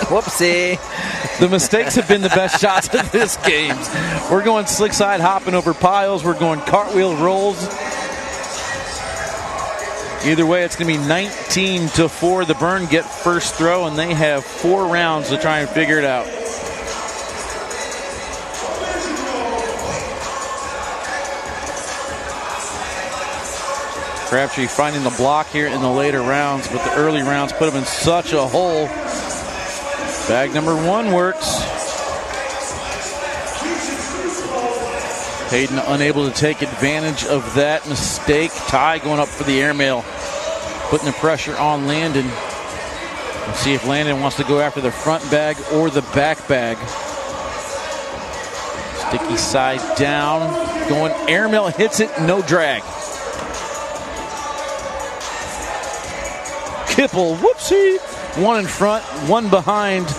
Whoopsie. The mistakes have been the best shots of this game. We're going slick side, hopping over piles. We're going cartwheel rolls. Either way, it's going to be 19-4. The Burn get first throw, and they have 4 rounds to try and figure it out. Crabtree finding the block here in the later rounds, but the early rounds put him in such a hole. Bag number 1 works. Hayden unable to take advantage of that mistake. Ty going up for the airmail, putting the pressure on Landon. Let's see if Landon wants to go after the front bag or the back bag. Sticky side down. Going airmail, hits it, no drag. Kipple, whoopsie. 1 in front, 1 behind.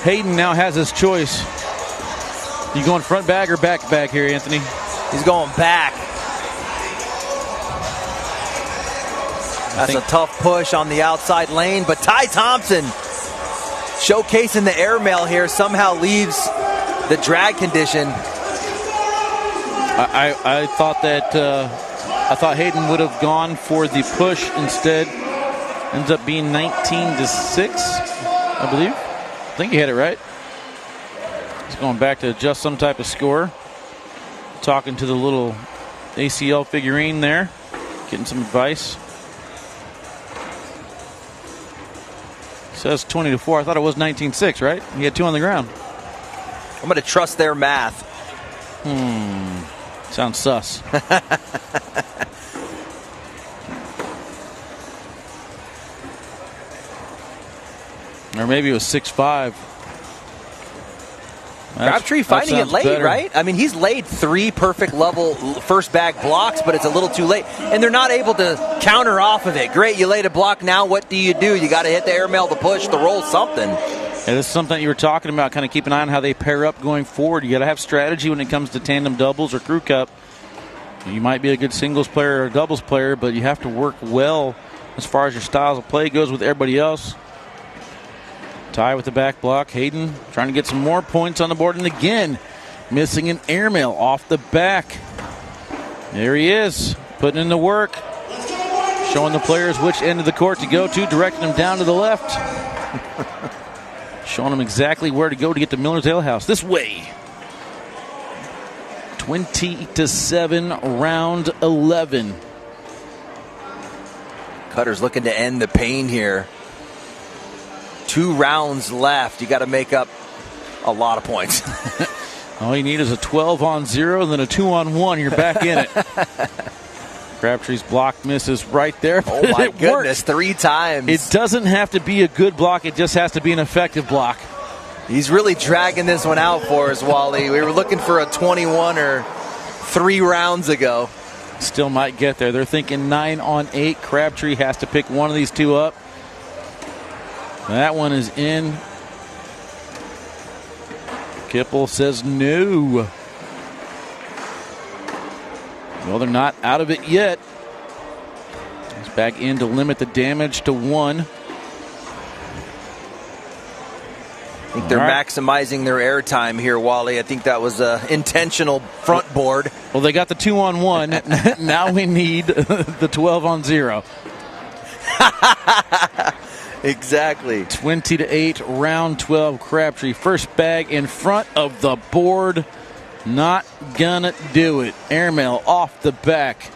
Hayden now has his choice. You going front bag or back bag here, Anthony? He's going back. That's a tough push on the outside lane, but Ty Thompson showcasing the airmail here somehow leaves the drag condition. I thought that I thought Hayden would have gone for the push instead. Ends up being 19-6, I believe. I think he had it right. He's going back to adjust some type of score. Talking to the little ACL figurine there. Getting some advice. Says 20-4. I thought it was 19-6, right? He had 2 on the ground. I'm going to trust their math. Sounds sus. Or maybe it was 6-5. Crabtree finding it late, better. right? I mean, he's laid 3 perfect level first bag blocks, but it's a little too late. And they're not able to counter off of it. Great, you laid a block. Now what do? You got to hit the airmail, the push, the roll, something. And this is something you were talking about, kind of keep an eye on how they pair up going forward. You got to have strategy when it comes to tandem doubles or crew cup. You might be a good singles player or a doubles player, but you have to work well as far as your styles of play goes with everybody else. Ty with the back block. Hayden trying to get some more points on the board. And again, missing an airmail off the back. There he is, putting in the work. Showing the players which end of the court to go to, directing them down to the left. Showing them exactly where to go to get to Miller's Ale House. This way. 20-7, round 11. Cutter's looking to end the pain here. 2 rounds left. You got to make up a lot of points. All you need is a 12-on-0, then a 2-on-1. You're back in it. Crabtree's block misses right there. Oh, my goodness. 3 times. It doesn't have to be a good block. It just has to be an effective block. He's really dragging this one out for us, Wally. We were looking for a 21 or 3 rounds ago. Still might get there. They're thinking 9-on-8. Crabtree has to pick one of these 2 up. That one is in. Kipple says no. Well, they're not out of it yet. He's back in to limit the damage to 1. think they're maximizing their airtime here, Wally. I think that was an intentional front board. Well, they got the 2-on-1. Now we need the 12-on-0. Exactly. 20-8, round 12, Crabtree. First bag in front of the board. Not gonna do it. Airmail off the back.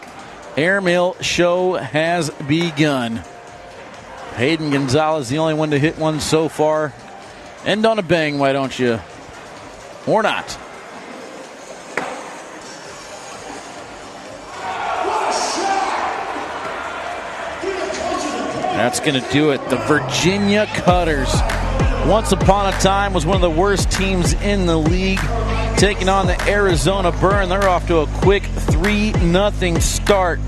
Airmail show has begun. Hayden Gonzalez, the only one to hit one so far. End on a bang, why don't you? Or not. That's going to do it. The Virginia Cutters, once upon a time, was one of the worst teams in the league. Taking on the Arizona Burn. They're off to a quick 3-0 start.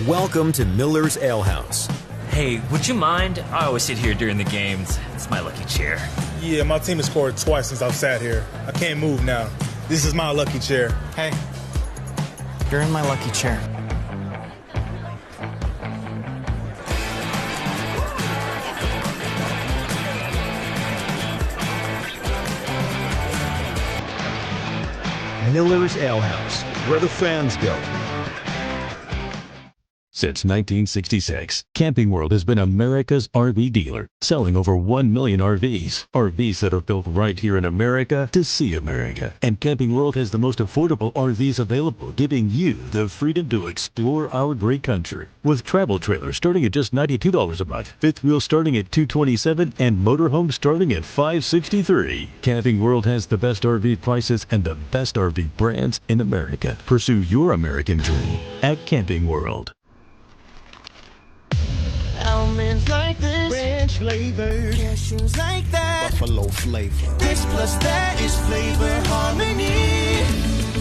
Welcome to Miller's Ale House. Hey, would you mind? I always sit here during the games. It's my lucky chair. Yeah, my team has scored twice since I've sat here. I can't move now. This is my lucky chair. Hey, you're in my lucky chair. Miller's Ale House, where the fans go. Since 1966, Camping World has been America's RV dealer, selling over 1 million RVs. RVs that are built right here in America to see America. And Camping World has the most affordable RVs available, giving you the freedom to explore our great country. With travel trailers starting at just $92 a month, fifth wheel starting at $227, and motorhome starting at $563. Camping World has the best RV prices and the best RV brands in America. Pursue your American dream at Camping World. Almonds like this, ranch flavor, cashews like that, buffalo flavor. This plus that is flavor harmony.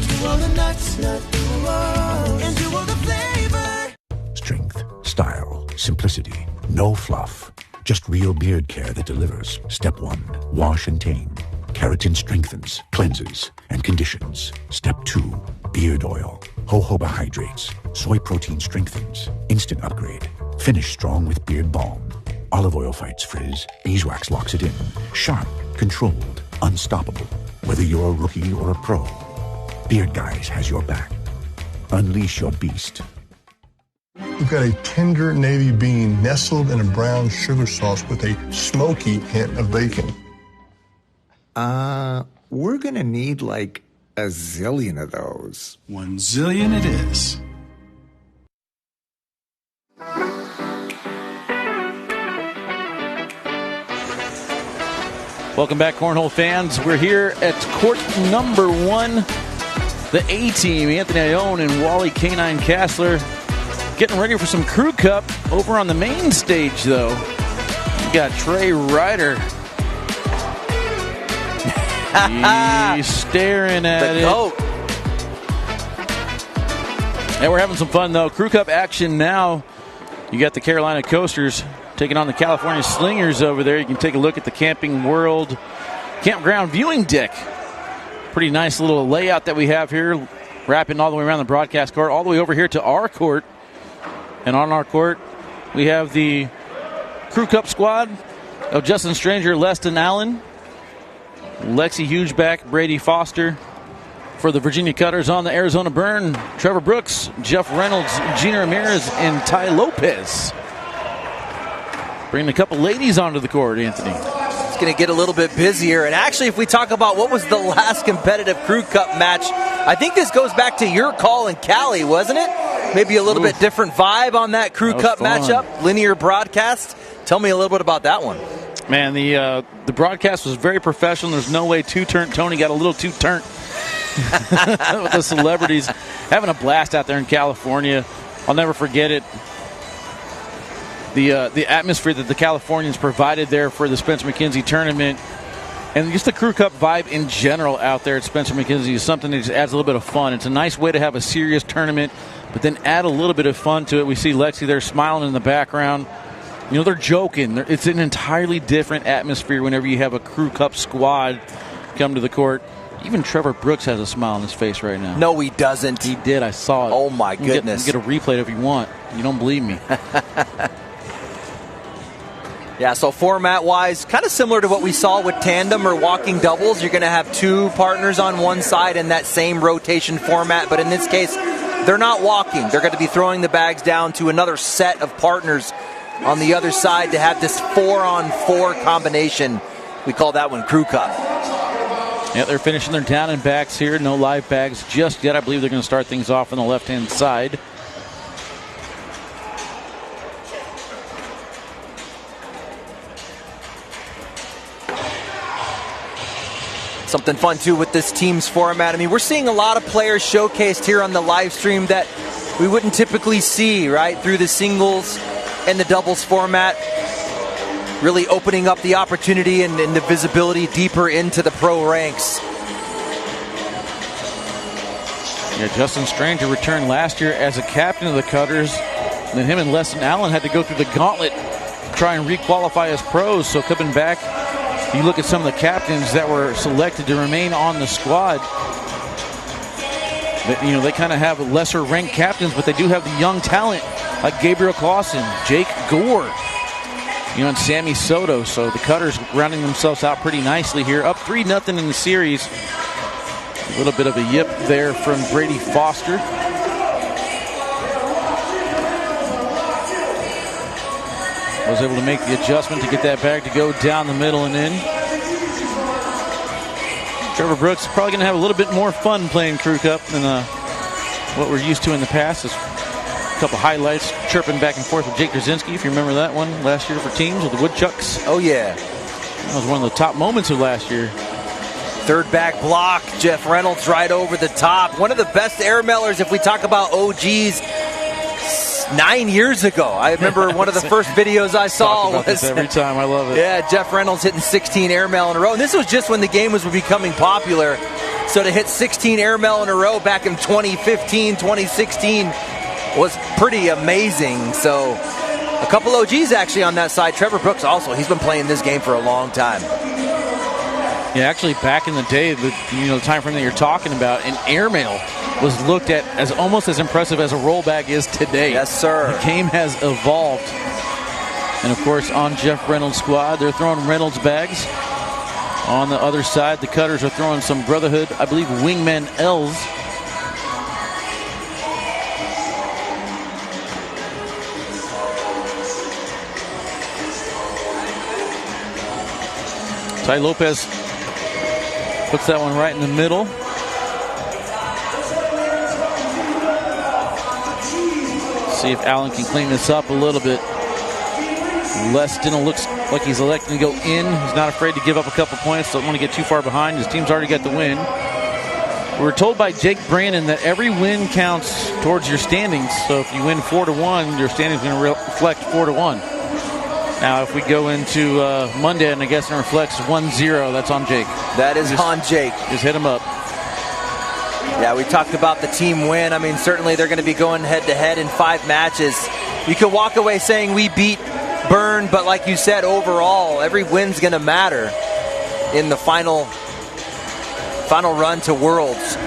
Do all the nuts, and do all the flavor. Strength, style, simplicity, no fluff. Just real beard care that delivers. Step 1, wash and tame. Keratin strengthens, cleanses, and conditions. Step 2, beard oil. Jojoba hydrates. Soy protein strengthens. Instant upgrade. Finish strong with beard balm. Olive oil fights frizz. Beeswax locks it in. Sharp, controlled, unstoppable. Whether you're a rookie or a pro, Beard Guys has your back. Unleash your beast. We've got a tender navy bean nestled in a brown sugar sauce with a smoky hint of bacon. We're gonna need like a zillion of those. 1 zillion it is. Welcome back, Cornhole fans. We're here at court number 1. The A-Team, Anthony Ione and Wally K9 Kassler, getting ready for some Crew Cup over on the main stage, though. We got Trey Ryder. He's staring at it. GOAT. And we're having some fun, though. Crew Cup action now. You got the Carolina Coasters taking on the California Slingers over there. You can take a look at the Camping World campground viewing deck. Pretty nice little layout that we have here, wrapping all the way around the broadcast court, all the way over here to our court. And on our court, we have the Crew Cup squad of Justin Stranger, Leston Allen, Lexi Hugeback, Brady Foster. For the Virginia Cutters on the Arizona Burn, Trevor Brooks, Jeff Reynolds, Gina Ramirez, and Ty Lopez. Bringing a couple ladies onto the court, Anthony. It's going to get a little bit busier. And actually, if we talk about what was the last competitive Crew Cup match, I think this goes back to your call in Cali, wasn't it? Maybe a little bit different vibe on that Crew Cup matchup, linear broadcast. Tell me a little bit about that one. Man, the broadcast was very professional. There's no way two-turn Tony got a little too-turnt with the celebrities. Having a blast out there in California. I'll never forget it. The atmosphere that the Californians provided there for the Spencer McKenzie tournament And just the Crew Cup vibe in general out there at Spencer McKenzie is something that just adds a little bit of fun. It's a nice way to have a serious tournament, but then add a little bit of fun to it. We see Lexi there smiling in the background. You know, they're joking. It's an entirely different atmosphere whenever you have a Crew Cup squad come to the court. Even Trevor Brooks has a smile on his face right now. No, he doesn't. He did. I saw it. Oh, my goodness. You can get a replay if you want. You don't believe me. Yeah, so format-wise, kind of similar to what we saw with tandem or walking doubles. You're going to have two partners on one side in that same rotation format. But in this case, they're not walking. They're going to be throwing the bags down to another set of partners on the other side to have this 4-on-4 combination. We call that one Crew Cup. Yeah, they're finishing their down and backs here. No live bags just yet. I believe they're going to start things off on the left-hand side. Something fun, too, with this team's format. I mean, we're seeing a lot of players showcased here on the live stream that we wouldn't typically see, right, through the singles and the doubles format. Really opening up the opportunity and the visibility deeper into the pro ranks. Yeah, Justin Stranger returned last year as a captain of the Cutters. And then him and Lesson Allen had to go through the gauntlet to try and requalify as pros. So coming back, you look at some of the captains that were selected to remain on the squad. You know, they kind of have lesser ranked captains, but they do have the young talent like Gabriel Clawson, Jake Gore, you know, and Sammy Sodto. So the Cutters rounding themselves out pretty nicely here. Up 3-0 in the series. A little bit of a yip there from Brady Foster. Was able to make the adjustment to get that bag to go down the middle and in. Trevor Brooks is probably going to have a little bit more fun playing Crew Cup than what we're used to in the past. There's a couple highlights chirping back and forth with Jake Drzinski, if you remember that one last year for teams with the Woodchucks. Oh, yeah. That was one of the top moments of last year. Third back block, Jeff Reynolds right over the top. One of the best air mailers if we talk about OGs 9 years ago. I remember one of the first videos I saw was this every time. I love it. Yeah, Jeff Reynolds hitting 16 airmail in a row. And this was just when the game was becoming popular. So to hit 16 airmail in a row back in 2015, 2016 was pretty amazing. So a couple OGs actually on that side. Trevor Brooks also, he's been playing this game for a long time. Yeah, actually back in the day, the time frame that you're talking about, an airmail was looked at as almost as impressive as a roll bag is today. Yes, sir. The game has evolved. And, of course, on Jeff Reynolds' squad, they're throwing Reynolds bags. On the other side, the Cutters are throwing some Brotherhood, I believe, Wingman L's. Ty Lopez puts that one right in the middle. See if Allen can clean this up a little bit. Leston looks like he's electing to go in. He's not afraid to give up a couple points. Don't want to get too far behind. His team's already got the win. We were told by Jake Brandon that every win counts towards your standings. So if you win 4-1, your standings are going to reflect 4-1. Now, if we go into Monday and I guess it reflects 1-0, that's on Jake. That is on Jake. Just hit him up. Yeah, we talked about the team win. I mean, certainly they're going to be going head-to-head in 5 matches. You could walk away saying we beat Byrne, but like you said, overall, every win's going to matter in the final run to Worlds.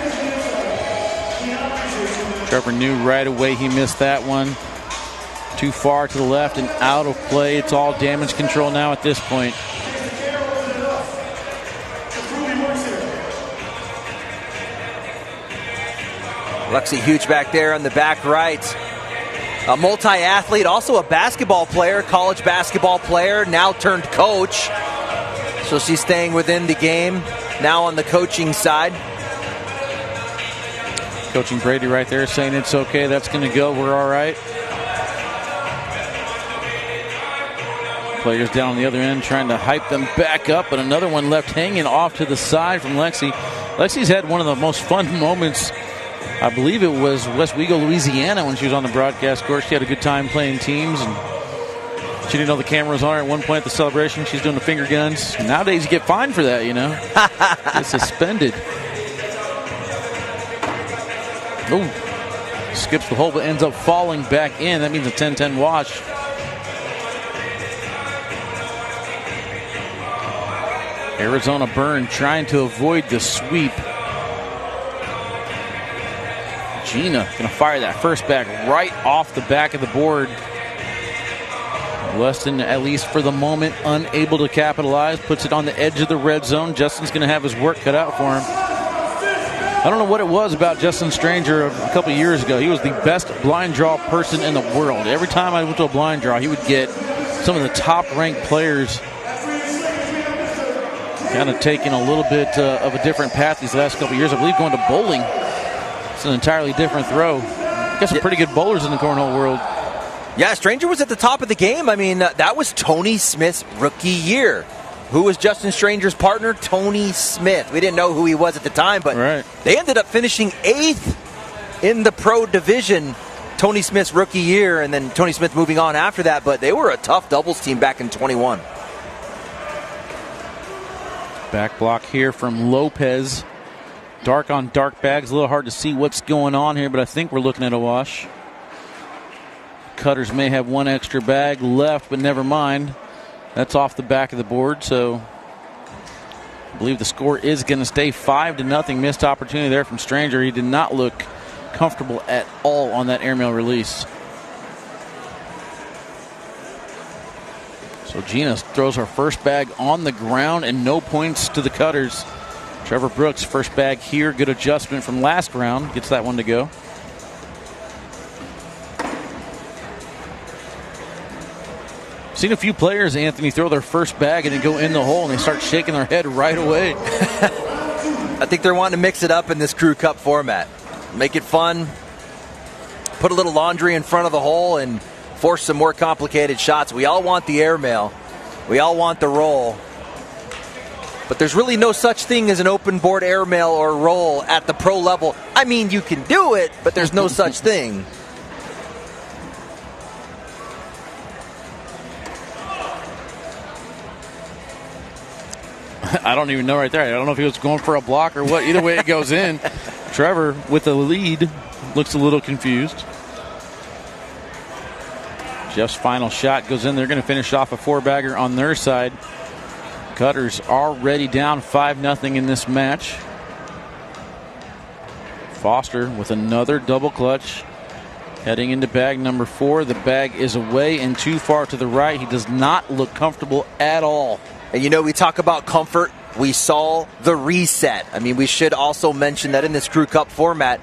Trevor knew right away he missed that one. Too far to the left and out of play. It's all damage control now at this point. Lexi Huge back there on the back right. A multi-athlete, also a basketball player, college basketball player, now turned coach. So she's staying within the game, now on the coaching side. Coaching Brady right there saying it's okay, that's going to go, we're all right. Players down on the other end trying to hype them back up, but another one left hanging off to the side from Lexi. Lexi's had one of the most fun moments. I believe it was Westwego, Louisiana, when she was on the broadcast course. She had a good time playing teams and She didn't know the camera was on her at one point at the celebration. She's doing the finger guns. Nowadays, you get fined for that, you know. Get suspended. Oh, skips the hole but ends up falling back in. That means a 10-10 wash. Arizona Byrne trying to avoid the sweep. Gina going to fire that first bag right off the back of the board. Weston, at least for the moment, unable to capitalize. Puts it on the edge of the red zone. Justin's going to have his work cut out for him. I don't know what it was about Justin Stranger a couple years ago. He was the best blind draw person in the world. Every time I went to a blind draw, he would get some of the top-ranked players kind of taking a little bit of a different path these last couple years. I believe going to bowling. It's an entirely different throw. Got some pretty good bowlers in the cornhole world. Yeah, Stranger was at the top of the game. I mean, that was Tony Smith's rookie year. Who was Justin Stranger's partner? Tony Smith. We didn't know who he was at the time, but they ended up finishing 8th in the pro division Tony Smith's rookie year, and then Tony Smith moving on after that, but they were a tough doubles team back in 21. Back block here from Lopez. Dark on dark bags. A little hard to see what's going on here, but I think we're looking at a wash. Cutters may have one extra bag left, but never mind. That's off the back of the board, so I believe the score is going to stay 5-0. Missed opportunity there from Stranger. He did not look comfortable at all on that airmail release. So Gina throws her first bag on the ground and no points to the Cutters. Trevor Brooks, first bag here. Good adjustment from last round. Gets that one to go. Seen a few players, Anthony, throw their first bag and then go in the hole, and they start shaking their head right away. I think they're wanting to mix it up in this Crew Cup format. Make it fun. Put a little laundry in front of the hole and force some more complicated shots. We all want the airmail. We all want the roll. But there's really no such thing as an open board airmail or roll at the pro level. I mean, you can do it, but there's no such thing. I don't even know right there. I don't know if he was going for a block or what. Either way it goes in. Trevor, with the lead, looks a little confused. Jeff's final shot goes in. They're going to finish off a 4-bagger on their side. Cutters already down 5-0 in this match. Foster with another double clutch. Heading into bag number 4. The bag is away and too far to the right. He does not look comfortable at all. And you know, we talk about comfort. We saw the reset. I mean, we should also mention that in this Crew Cup format,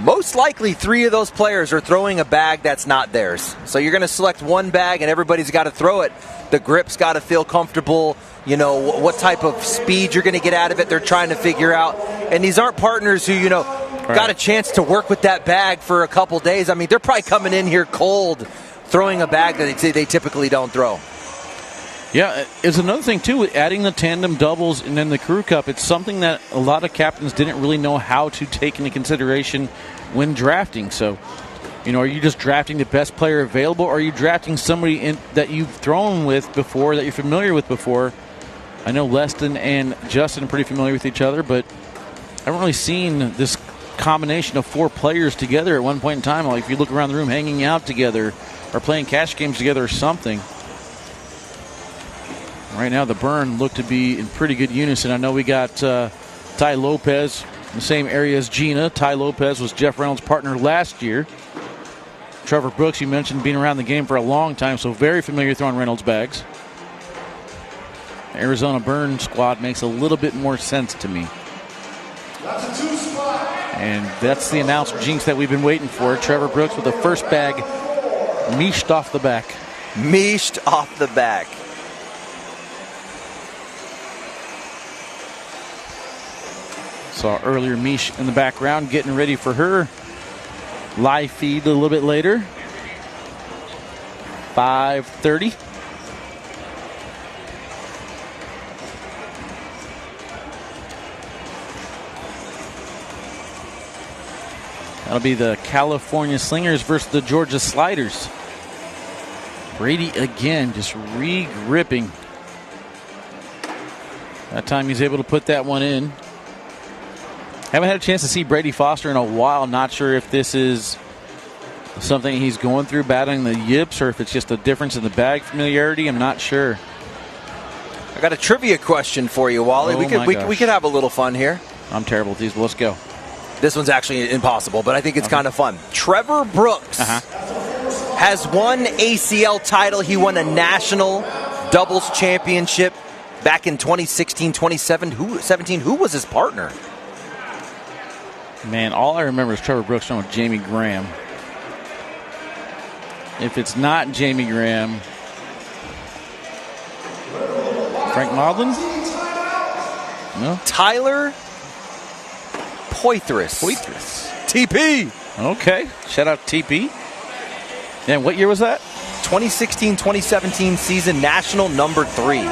most likely 3 of those players are throwing a bag that's not theirs. So you're going to select one bag and everybody's got to throw it. The grip's got to feel comfortable. You know, what type of speed you're going to get out of it, they're trying to figure out. And these aren't partners who, you know, got a chance to work with that bag for a couple days. I mean, they're probably coming in here cold, throwing a bag that they typically don't throw. Yeah, it's another thing, too, with adding the tandem doubles and then the Crew Cup. It's something that a lot of captains didn't really know how to take into consideration when drafting. So, you know, are you just drafting the best player available, or are you drafting somebody that you've thrown with before, that you're familiar with before? I know Leston and Justin are pretty familiar with each other, but I haven't really seen this combination of 4 players together at one point in time. Like if you look around the room hanging out together or playing cash games together or something. Right now, the Byrne look to be in pretty good unison. I know we got Ty Lopez in the same area as Gina. Ty Lopez was Jeff Reynolds' partner last year. Trevor Brooks, you mentioned, being around the game for a long time, so very familiar throwing Reynolds bags. Arizona Byrne squad makes a little bit more sense to me. That's a 2 spot. And that's the announced jinx that we've been waiting for. Trevor Brooks with the first bag meeshed off the back. Meeshed off the back. Saw earlier Mish in the background getting ready for her live feed a little bit later. 5:30. That'll be the California Slingers versus the Georgia Sliders. Brady again, just re-gripping. That time he's able to put that one in. Haven't had a chance to see Brady Foster in a while. Not sure if this is something he's going through, battling the yips, or if it's just a difference in the bag familiarity. I'm not sure. I got a trivia question for you, Wally. We could have a little fun here. I'm terrible at these, but let's go. This one's actually impossible, but I think it's kind of fun. Trevor Brooks has one ACL title. He won a national doubles championship back in 2016, 2017. Who was his partner? Man, all I remember is Trevor Brooks with Jamie Graham. If it's not Jamie Graham, Frank Maudlin? No. Tyler Poitras. TP. Okay. Shout out to TP. And what year was that? 2016-2017 season, national number 3.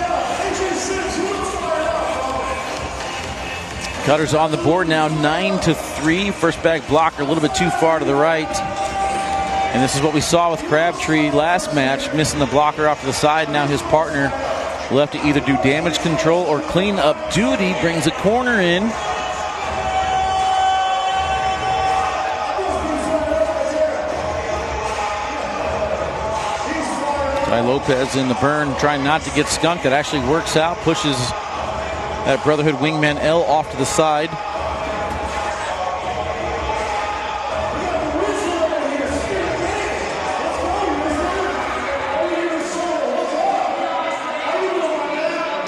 Cutter's on the board now, 9-3. First bag blocker a little bit too far to the right. And this is what we saw with Crabtree last match, missing the blocker off to the side. Now his partner left to either do damage control or clean up duty, brings a corner in. Ty Lopez in the burn, trying not to get skunked. It actually works out, pushes that Brotherhood wingman L off to the side.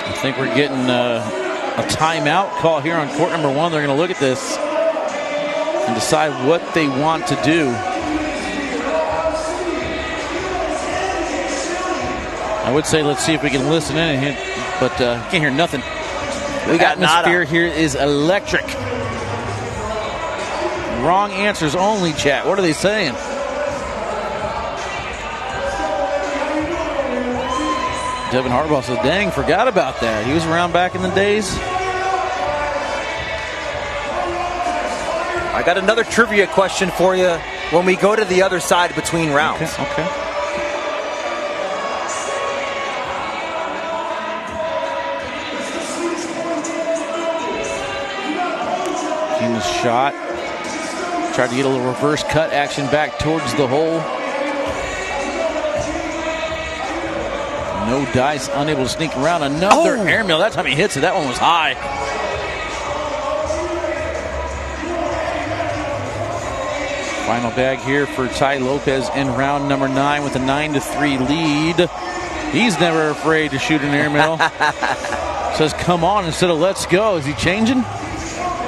I think we're getting a timeout call here on court number 1. They're going to look at this and decide what they want to do. I would say let's see if we can listen in, but can't hear nothing. We got atmosphere here is electric. Wrong answers only, chat. What are they saying? Devin Harbaugh says, dang, forgot about that. He was around back in the days. I got another trivia question for you when we go to the other side between rounds. Okay. Shot. Tried to get a little reverse cut action back towards the hole. No dice, unable to sneak around. Another airmail. That time he hits it. That one was high. Final bag here for Ty Lopez in round number 9 with a 9-3 lead. He's never afraid to shoot an airmail. Says come on instead of let's go. Is he changing?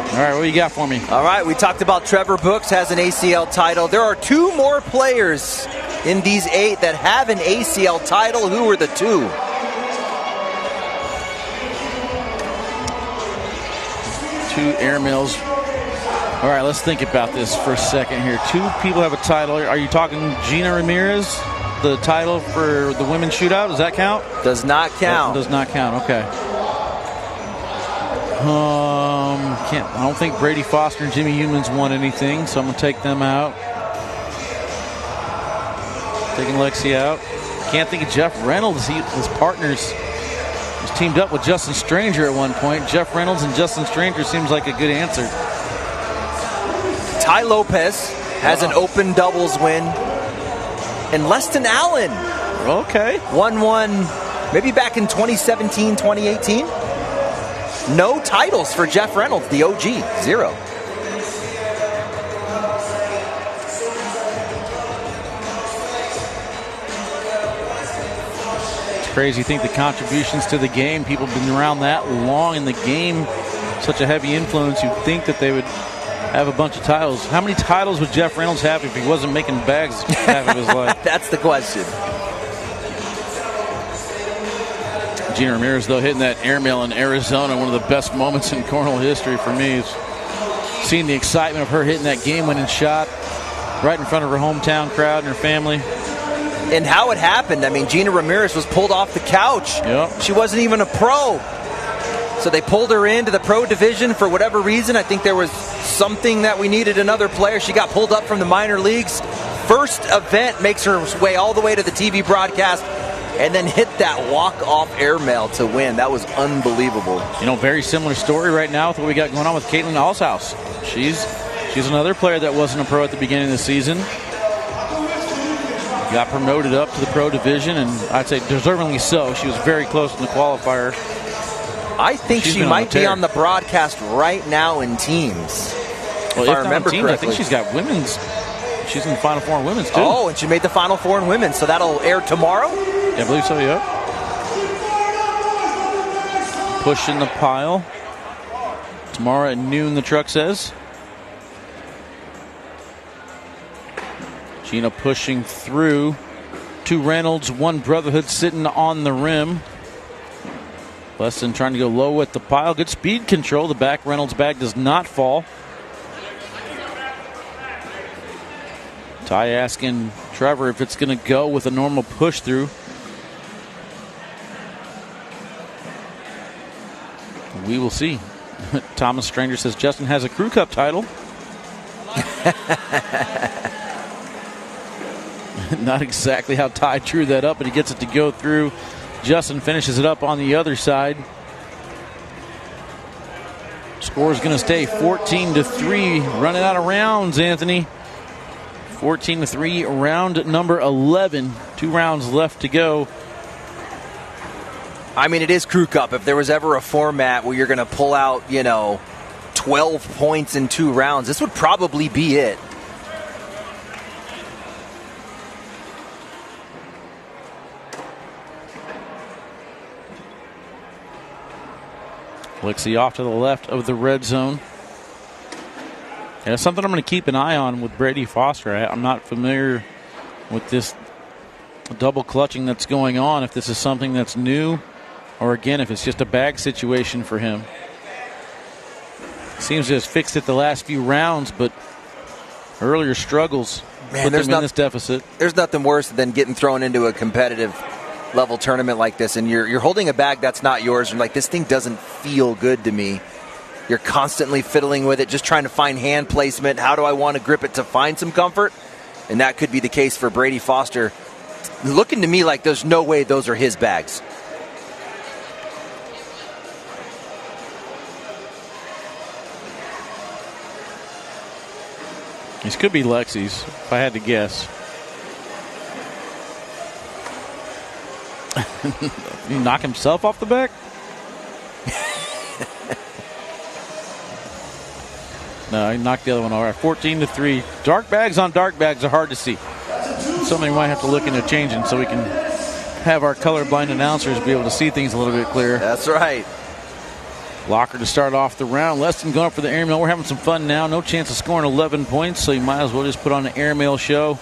All right, what do you got for me? All right, we talked about Trevor Brooks has an ACL title. There are 2 more players in these 8 that have an ACL title. Who are the 2? 2 airmails. All right, let's think about this for a second here. 2 people have a title. Are you talking Gina Ramirez, the title for the women's shootout? Does that count? Does not count. Does not count, okay. I don't think Brady Foster and Jimmy Humans won anything, so I'm going to take them out. Taking Lexi out. Can't think of Jeff Reynolds. His partners was teamed up with Justin Stranger at one point. Jeff Reynolds and Justin Stranger seems like a good answer. Ty Lopez has an open doubles win. And Leston Allen. Okay. Won one maybe back in 2017, 2018. No titles for Jeff Reynolds, the OG. 0. It's crazy. You think the contributions to the game, people have been around that long in the game, such a heavy influence, you'd think that they would have a bunch of titles. How many titles would Jeff Reynolds have if he wasn't making bags half of his life? That's the question. Gina Ramirez, though, hitting that airmail in Arizona, one of the best moments in cornhole history for me. Is seeing the excitement of her hitting that game-winning shot right in front of her hometown crowd and her family. And how it happened. I mean, Gina Ramirez was pulled off the couch. Yep. She wasn't even a pro. So they pulled her into the pro division for whatever reason. I think there was something that we needed another player. She got pulled up from the minor leagues, first event, makes her way all the way to the TV broadcast, and then hit that walk-off airmail to win. That was unbelievable. You know, very similar story right now with what we got going on with Caitlin Allshouse. She's another player that wasn't a pro at the beginning of the season. Got promoted up to the pro division, and I'd say deservingly so. She was very close in the qualifier. I think she might be on the broadcast right now in teams. Well, if I remember teams, correctly. I think she's got women's. She's in the Final Four in women's, too. Oh, and she made the Final Four in women's, so that'll air tomorrow? Yeah, I believe so, yeah. Push in the pile. Tomorrow at noon, the truck says. Gina pushing through. 2 Reynolds, 1 Brotherhood sitting on the rim. Weston trying to go low at the pile. Good speed control. The back Reynolds bag does not fall. Ty asking Trevor if it's going to go with a normal push through. We will see. Thomas Stranger says Justin has a Crew Cup title. Not exactly how Ty drew that up, but he gets it to go through. Justin finishes it up on the other side. Score is going to stay 14-3. Running out of rounds, Anthony. 14-3, round number 11. 2 rounds left to go. I mean, it is Crew Cup. If there was ever a format where you're going to pull out, 12 points in 2 rounds, this would probably be it. Lixie off to the left of the red zone. And it's something I'm going to keep an eye on with Brady Foster. I'm not familiar with this double clutching that's going on, if this is something that's new, or again, if it's just a bag situation for him. Seems to have fixed it the last few rounds, but earlier struggles put them in this deficit. There's nothing worse than getting thrown into a competitive level tournament like this, and you're holding a bag that's not yours, and like, this thing doesn't feel good to me. You're constantly fiddling with it, just trying to find hand placement. How do I want to grip it to find some comfort? And that could be the case for Brady Foster. Looking to me like there's no way those are his bags. These could be Lexi's, if I had to guess. Did he knock himself off the back? No, he knocked the other one all right. 14-3. Dark bags on dark bags are hard to see. Something we might have to look into changing so we can have our colorblind announcers be able to see things a little bit clearer. That's right. Locker to start off the round. Leston going up for the airmail. We're having some fun now. No chance of scoring 11 points, so you might as well just put on an airmail show.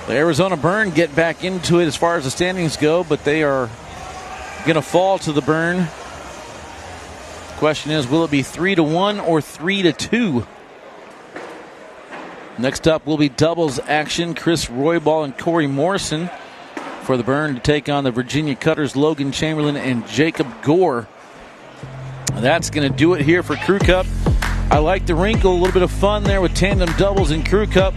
The Arizona Burn get back into it as far as the standings go, but they are going to fall to the Burn. Question is, will it be 3-1 or 3-2? Next up will be doubles action. Chris Roybal and Corey Morrison for the Burn to take on the Virginia Cutters, Logan Chamberlain and Jacob Gore. That's going to do it here for Crew Cup. I like the wrinkle, a little bit of fun there with tandem doubles in Crew Cup.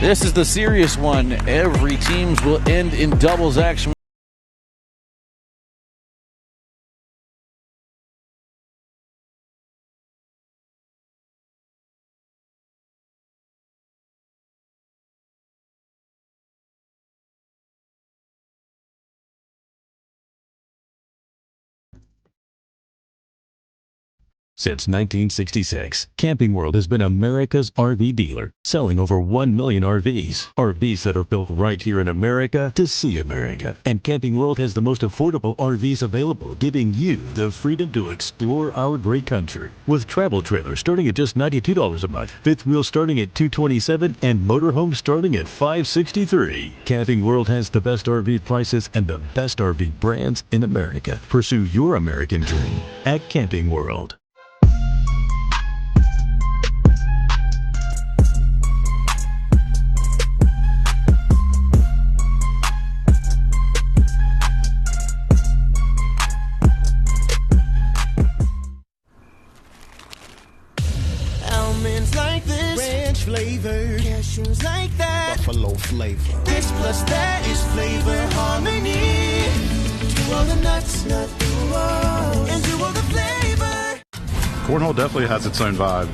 This is the serious one. Every teams will end in doubles action. Since 1966, Camping World has been America's RV dealer, selling over 1 million RVs. RVs that are built right here in America to see America. And Camping World has the most affordable RVs available, giving you the freedom to explore our great country. With travel trailers starting at just $92 a month, fifth wheel starting at $227, and motorhome starting at $563. Camping World has the best RV prices and the best RV brands in America. Pursue your American dream at Camping World. Like this ranch flavor, Shoes like that. Buffalo flavor. This plus that is flavor harmony. Do all the nuts, and do all the flavor. Cornhole definitely has its own vibe.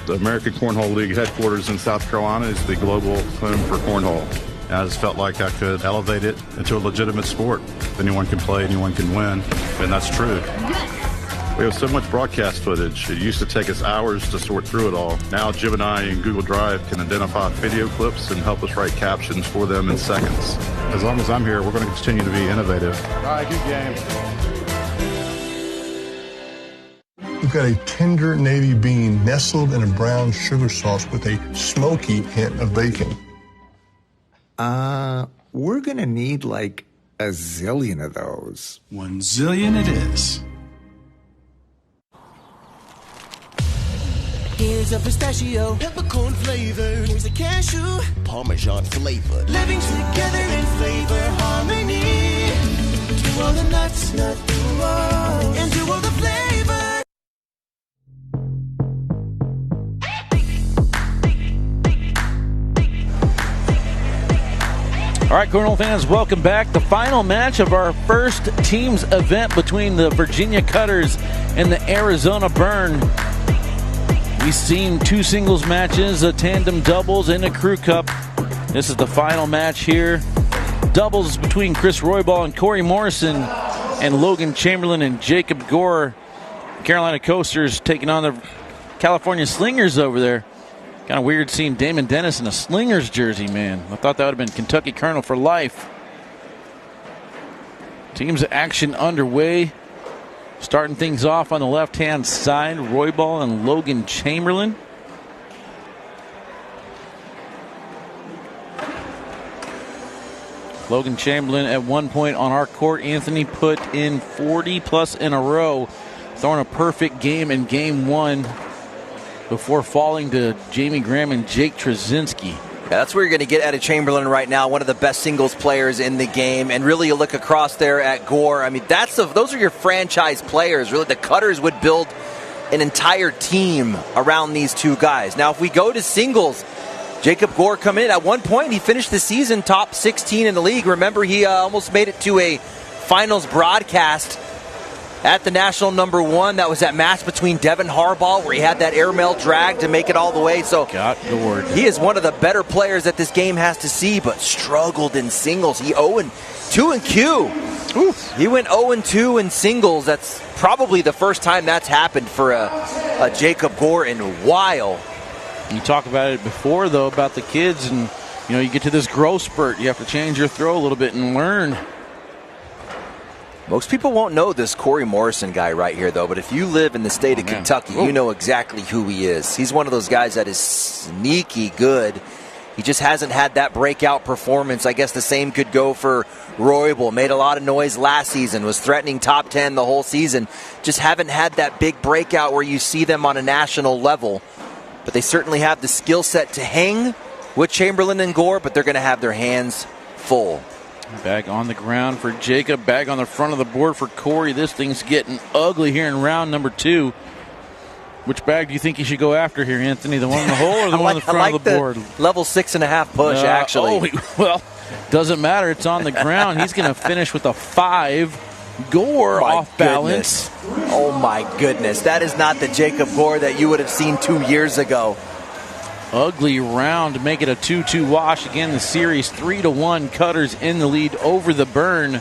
The American Cornhole League headquarters in South Carolina is the global home for cornhole. And I just felt like I could elevate it into a legitimate sport. Anyone can play, anyone can win, and that's true. We have so much broadcast footage. It used to take us hours to sort through it all. Now Gemini and Google Drive can identify video clips and help us write captions for them in seconds. As long as I'm here, we're going to continue to be innovative. All right, good game. We've got a tender navy bean nestled in a brown sugar sauce with a smoky hint of bacon. We're gonna need like a zillion of those. 1 zillion it is. Here's a pistachio, peppercorn flavor. Here's a cashew, Parmesan flavor. living together in flavor harmony. Do all the nuts, and do all the flavor. All right, Cornhole fans, welcome back. The final match of our first teams event between the Virginia Cutters and the Arizona Burn. We've seen 2 singles matches, a tandem doubles, and a crew cup. This is the final match here. Doubles between Chris Roybal and Corey Morrison, and Logan Chamberlain and Jacob Gore. Carolina Coasters taking on the California Slingers over there. Kind of weird seeing Damon Dennis in a Slingers jersey, man. I thought that would have been Kentucky Colonel for life. Teams action underway. Starting things off on the left-hand side, Roybal and Logan Chamberlain. Logan Chamberlain at one point on our court, Anthony, put in 40-plus in a row, throwing a perfect game in Game 1 before falling to Jamie Graham and Jake Trzynski. Yeah, that's where you're going to get out of Chamberlain right now, one of the best singles players in the game. And really, you look across there at Gore. I mean, those are your franchise players. Really, the Cutters would build an entire team around these two guys. Now, if we go to singles, Jacob Gore come in. At one point, he finished the season top 16 in the league. Remember, he almost made it to a finals broadcast at the national number 1. That was that match between Devin Harbaugh where he had that airmail drag to make it all the way. So he is one of the better players that this game has to see, but struggled in singles. He 0-2 in Q. Oof. He went 0-2 in singles. That's probably the first time that's happened for a Jacob Gore in a while. You talk about it before, though, about the kids, and you get to this growth spurt. You have to change your throw a little bit and learn. Most people won't know this Corey Morrison guy right here, though, but if you live in the state of Kentucky, you know exactly who he is. He's one of those guys that is sneaky good. He just hasn't had that breakout performance. I guess the same could go for Roybal. Made a lot of noise last season, was threatening top 10 the whole season. Just haven't had that big breakout where you see them on a national level. But they certainly have the skill set to hang with Chamberlain and Gore, but they're going to have their hands full. Bag on the ground for Jacob. Bag on the front of the board for Corey. This thing's getting ugly here in round number 2. Which bag do you think you should go after here, Anthony? The one in the hole or the one in the front of the board? Level 6.5 push, actually. Well, doesn't matter. It's on the ground. He's going to finish with a 5. Gore off balance. Oh, my goodness. That is not the Jacob Gore that you would have seen 2 years ago. Ugly round to make it a 2-2 wash. Again, the series 3-1. Cutters in the lead over the Burn.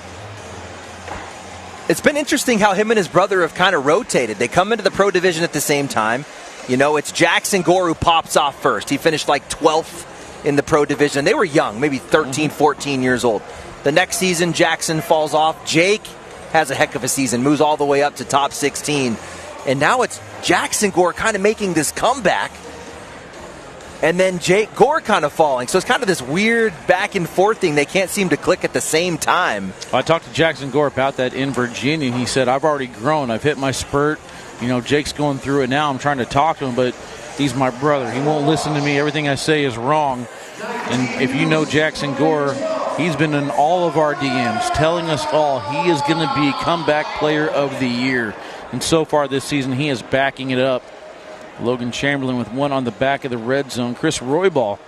It's been interesting how him and his brother have kind of rotated. They come into the pro division at the same time. It's Jackson Gore who pops off first. He finished like 12th in the pro division. They were young, maybe 13, 14 years old. The next season, Jackson falls off. Jake has a heck of a season, moves all the way up to top 16. And now it's Jackson Gore kind of making this comeback. And then Jake Gore kind of falling. So it's kind of this weird back and forth thing. They can't seem to click at the same time. I talked to Jackson Gore about that in Virginia, and he said, I've already grown. I've hit my spurt. Jake's going through it now. I'm trying to talk to him, but he's my brother. He won't listen to me. Everything I say is wrong. And if you know Jackson Gore, he's been in all of our DMs telling us all he is going to be comeback player of the year. And so far this season, he is backing it up. Logan Chamberlain with one on the back of the red zone. Chris Roybal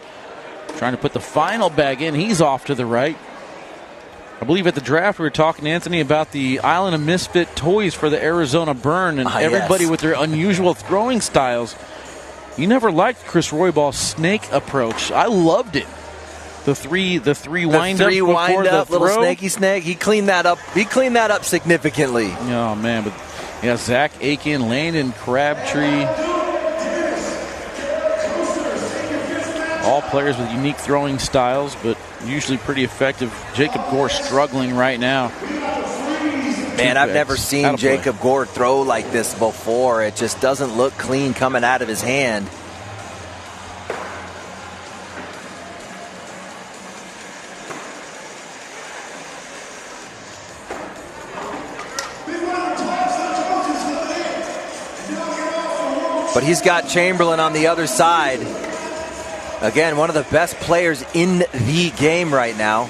Trying to put the final bag in. He's off to the right. I believe at the draft we were talking to Anthony about the Island of Misfit toys for the Arizona Burn, and everybody with their unusual throwing styles. You never liked Chris Royball's snake approach. I loved it. The three wind up before the throw. Little snaky snake. He cleaned that up. He cleaned that up significantly. Oh man, but yeah, Zach Aken, Landon Crabtree, all players with unique throwing styles, but usually pretty effective. Jacob Gore struggling right now. Man, I've never seen Jacob Gore throw like this before. It just doesn't look clean coming out of his hand. But he's got Chamberlain on the other side. Again, one of the best players in the game right now.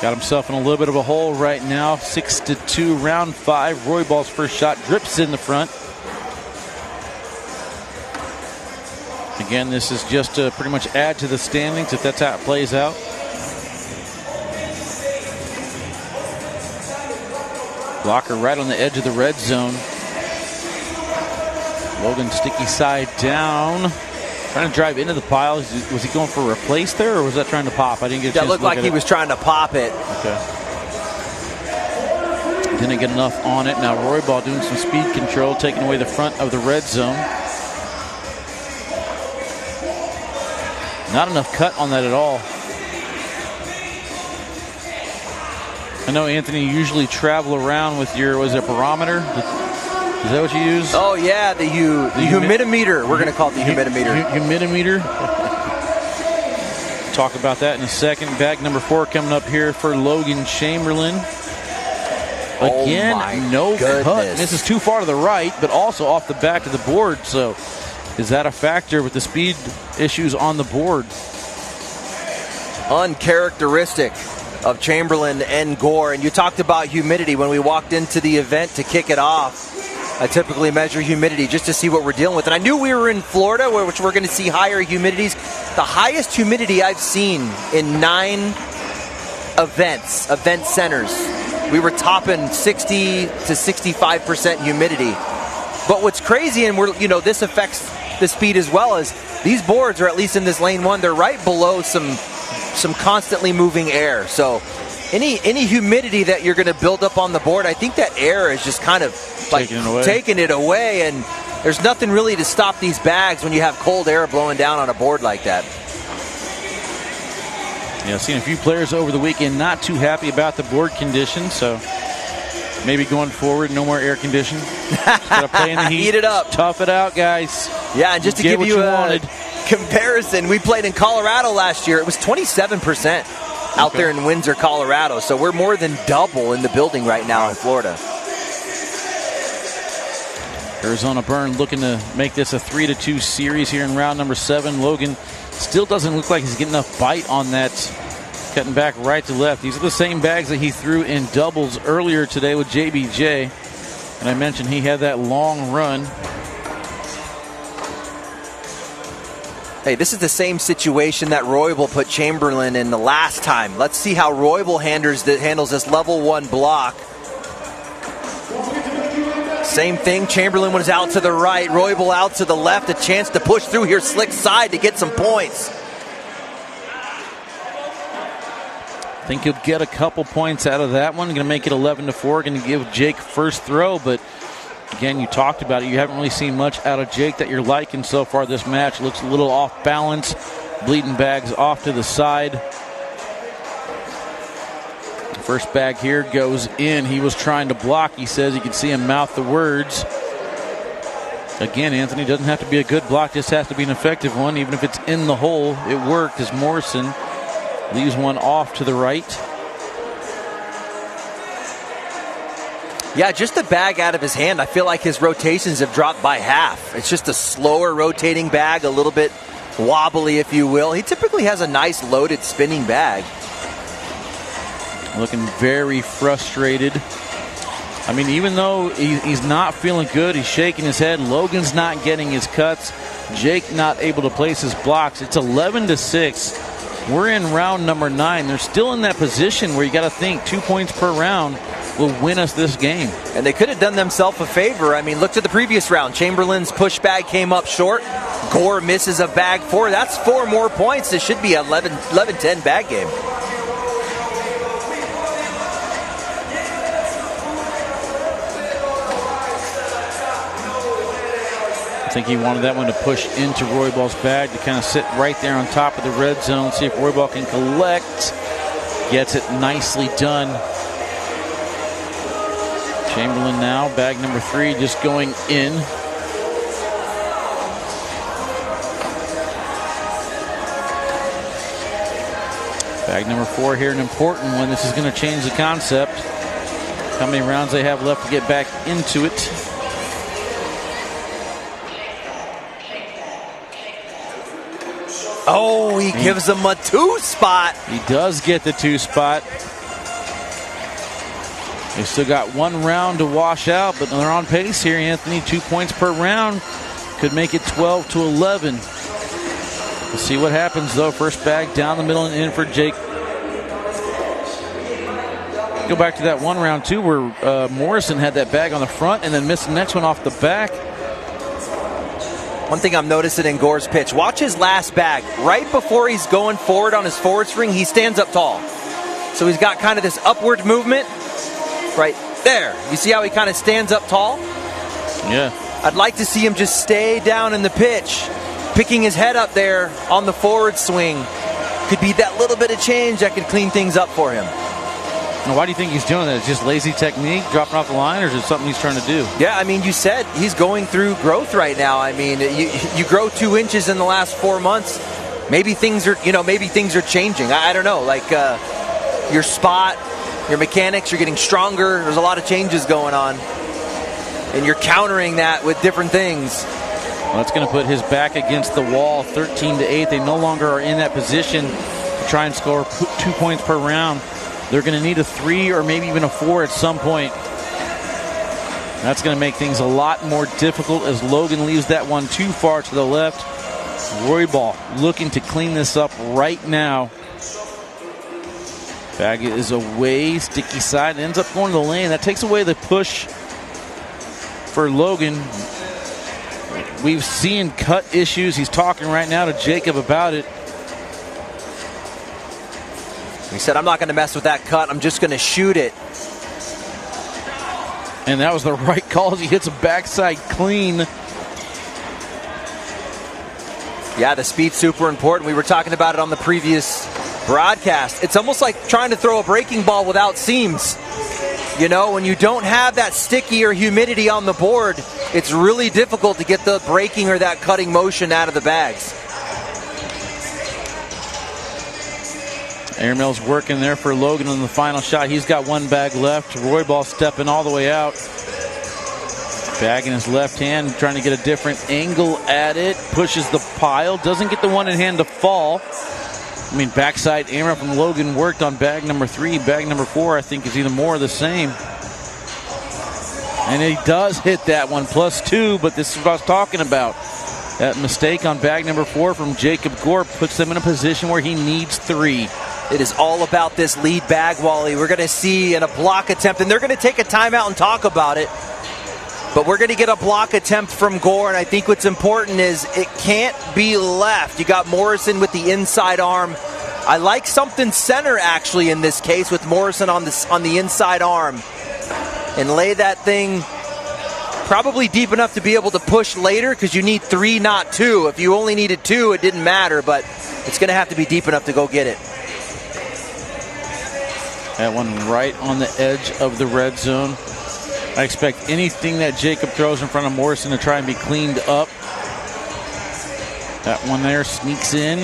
Got himself in a little bit of a hole right now. 6-2, round 5. Royball's first shot drips in the front. Again, this is just to pretty much add to the standings if that's how it plays out. Blocker right on the edge of the red zone. Logan sticky side down. Trying to drive into the pile. Was he going for a replace there, or was that trying to pop? I didn't get a chance to look like he was trying to pop it. Okay. Didn't get enough on it. Now Royball doing some speed control, taking away the front of the red zone. Not enough cut on that at all. I know, Anthony, you usually travel around with your, was it barometer? Is that what you use? Oh, yeah, the humidimeter. We're going to call it the humidimeter. Humidimeter. Talk about that in a second. Bag number 4 coming up here for Logan Chamberlain. Again, no cut. This is too far to the right, but also off the back of the board. So is that a factor with the speed issues on the board? Uncharacteristic of Chamberlain and Gore. And you talked about humidity when we walked into the event to kick it off. I typically measure humidity just to see what we're dealing with. And I knew we were in Florida, which we're going to see higher humidities. The highest humidity I've seen in 9 event centers. We were topping 60 to 65% humidity. But what's crazy, and this affects the speed as well, is these boards are, at least in this lane 1, they're right below some constantly moving air. So any humidity that you're going to build up on the board, I think that air is just kind of like taking it away, and there's nothing really to stop these bags when you have cold air blowing down on a board like that. Yeah, I've seen a few players over the weekend not too happy about the board conditions, so maybe going forward, no more air conditioning. Gotta play in the heat. Heat it up. Tough it out, guys. Yeah, and just to give you a comparison, we played in Colorado last year. It was 27% out there in Windsor, Colorado. So we're more than double in the building right now in Florida. Arizona Burn looking to make this a 3-2 series here in round number 7. Logan still doesn't look like he's getting enough bite on that. Cutting back right to left. These are the same bags that he threw in doubles earlier today with JBJ. And I mentioned he had that long run. Hey, this is the same situation that Roybal put Chamberlain in the last time. Let's see how Roybal handles this level 1 block. Same thing. Chamberlain was out to the right. Roybal out to the left. A chance to push through here, slick side to get some points. I think he'll get a couple points out of that one. Going to make it 11-4. Going to give Jake first throw, but again, you talked about it. You haven't really seen much out of Jake that you're liking so far this match. Looks a little off balance. Bleeding bags off to the side. The first bag here goes in. He was trying to block. He says you can see him mouth the words. Again, Anthony, doesn't have to be a good block. Just has to be an effective one. Even if it's in the hole, it worked as Morrison leaves one off to the right. Yeah, just the bag out of his hand. I feel like his rotations have dropped by half. It's just a slower rotating bag, a little bit wobbly, if you will. He typically has a nice loaded spinning bag. Looking very frustrated. I mean, even though he's not feeling good, he's shaking his head. Logan's not getting his cuts. Jake not able to place his blocks. It's 11-6. We're in round number 9. They're still in that position where you got to think 2 points per round will win us this game. And they could have done themselves a favor. I mean, look to the previous round. Chamberlain's push bag came up short. Gore misses a bag 4. That's 4 more points. This should be an 11-10 bag game. I think he wanted that one to push into Royball's bag to kind of sit right there on top of the red zone, see if Royball can collect. Gets it nicely done. Chamberlain now, bag number 3, just going in. Bag number 4 here, an important one. This is going to change the concept. How many rounds they have left to get back into it. Oh, he gives them a 2 spot. He does get the 2 spot. They still got 1 round to wash out, but they're on pace here. Anthony, 2 points per round. Could make it 12-11. We'll see what happens, though. First bag down the middle and in for Jake. Go back to that 1 round, too, where Morrison had that bag on the front and then missed the next one off the back. One thing I'm noticing in Gore's pitch, watch his last bag. Right before he's going forward on his forward swing, he stands up tall. So he's got kind of this upward movement right there. You see how he kind of stands up tall? Yeah. I'd like to see him just stay down in the pitch, picking his head up there on the forward swing. Could be that little bit of change that could clean things up for him. Now, why do you think he's doing that? Is it just lazy technique, dropping off the line, or is it something he's trying to do? Yeah, I mean, you said he's going through growth right now. I mean, you grow 2 inches in the last 4 months. Maybe things are, changing. I don't know. Like your spot, your mechanics, you're getting stronger. There's a lot of changes going on, and you're countering that with different things. Well, that's going to put his back against the wall, 13-8. They no longer are in that position to try and score 2 points per round. They're going to need a 3 or maybe even a 4 at some point. That's going to make things a lot more difficult as Logan leaves that one too far to the left. Royball looking to clean this up right now. Bag is away, sticky side, ends up going to the lane. That takes away the push for Logan. We've seen cut issues. He's talking right now to Jacob about it. He said, I'm not going to mess with that cut. I'm just going to shoot it. And that was the right call as he hits a backside clean. Yeah, the speed's super important. We were talking about it on the previous broadcast. It's almost like trying to throw a breaking ball without seams. You know, when you don't have that sticky or humidity on the board, it's really difficult to get the breaking or that cutting motion out of the bags. Airmail's working there for Logan on the final shot. He's got 1 bag left. Royball stepping all the way out. Bag in his left hand, trying to get a different angle at it. Pushes the pile. Doesn't get the one in hand to fall. I mean, backside air from Logan worked on bag number 3. Bag number 4, I think, is either more or the same. And he does hit that one, +2, but this is what I was talking about. That mistake on bag number 4 from Jacob Gore puts them in a position where he needs 3. It is all about this lead bag, Wally. We're going to see in a block attempt, and they're going to take a timeout and talk about it. But we're going to get a block attempt from Gore, and I think what's important is it can't be left. You got Morrison with the inside arm. I like something center, actually, in this case, with Morrison on the inside arm. And lay that thing probably deep enough to be able to push later, because you need 3, not 2. If you only needed 2, it didn't matter, but it's going to have to be deep enough to go get it. That one right on the edge of the red zone. I expect anything that Jacob throws in front of Morrison to try and be cleaned up. That one there sneaks in.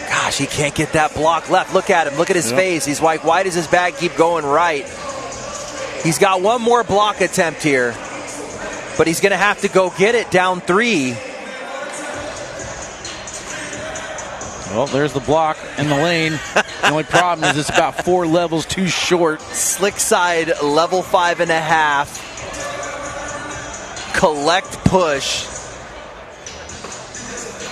Gosh, he can't get that block left. Look at him. Look at his face. He's like, why does his bag keep going right? He's got 1 more block attempt here, but he's going to have to go get it down 3. Well, there's the block in the lane. The only problem is it's about 4 levels too short. Slick side, level 5.5. Collect push.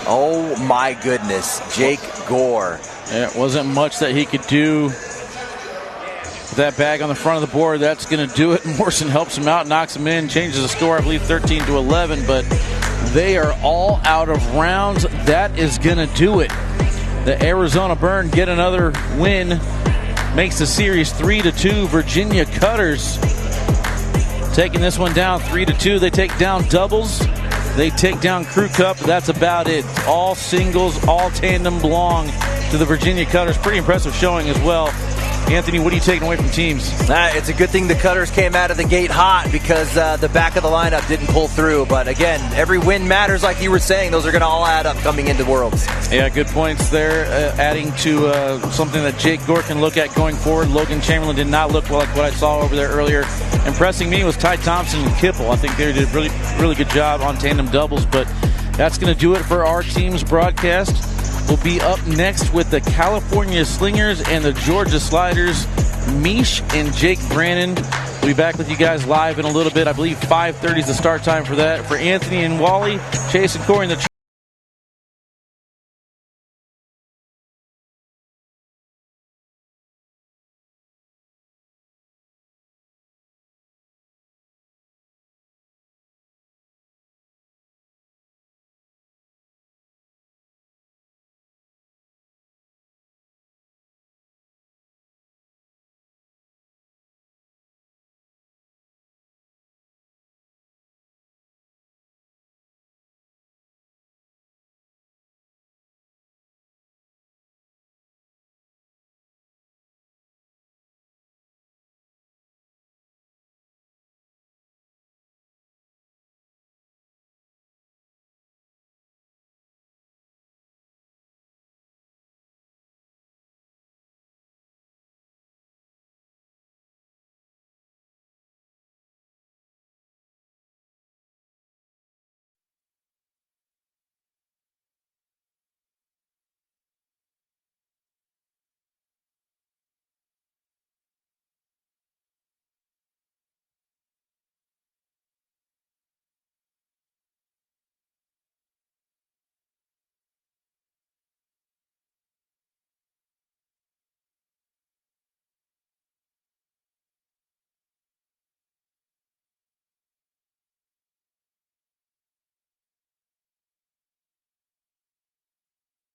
Oh my goodness, Jake Gore. It wasn't much that he could do with that bag on the front of the board. That's going to do it. Morrison helps him out, knocks him in, changes the score, I believe 13-11, but they are all out of rounds. That is going to do it. The Arizona Burn get another win, makes the series 3-2. Virginia Cutters taking this one down 3-2. They take down doubles. They take down Crew Cup. That's about it. All singles, all tandem belong to the Virginia Cutters. Pretty impressive showing as well. Anthony, what are you taking away from teams? It's a good thing the Cutters came out of the gate hot because the back of the lineup didn't pull through. But again, every win matters, like you were saying. Those are going to all add up coming into Worlds. Yeah, good points there. Adding to something that Jake Gore can look at going forward. Logan Chamberlain did not look like what I saw over there earlier. Impressing me was Ty Thompson and Kipple. I think they did a really good job on tandem doubles. But that's going to do it for our team's broadcast. We'll be up next with the California Slingers and the Georgia Sliders. Mish and Jake Brannon. We'll be back with you guys live in a little bit. I believe 5:30 is the start time for that. For Anthony and Wally, Chase and Corey in the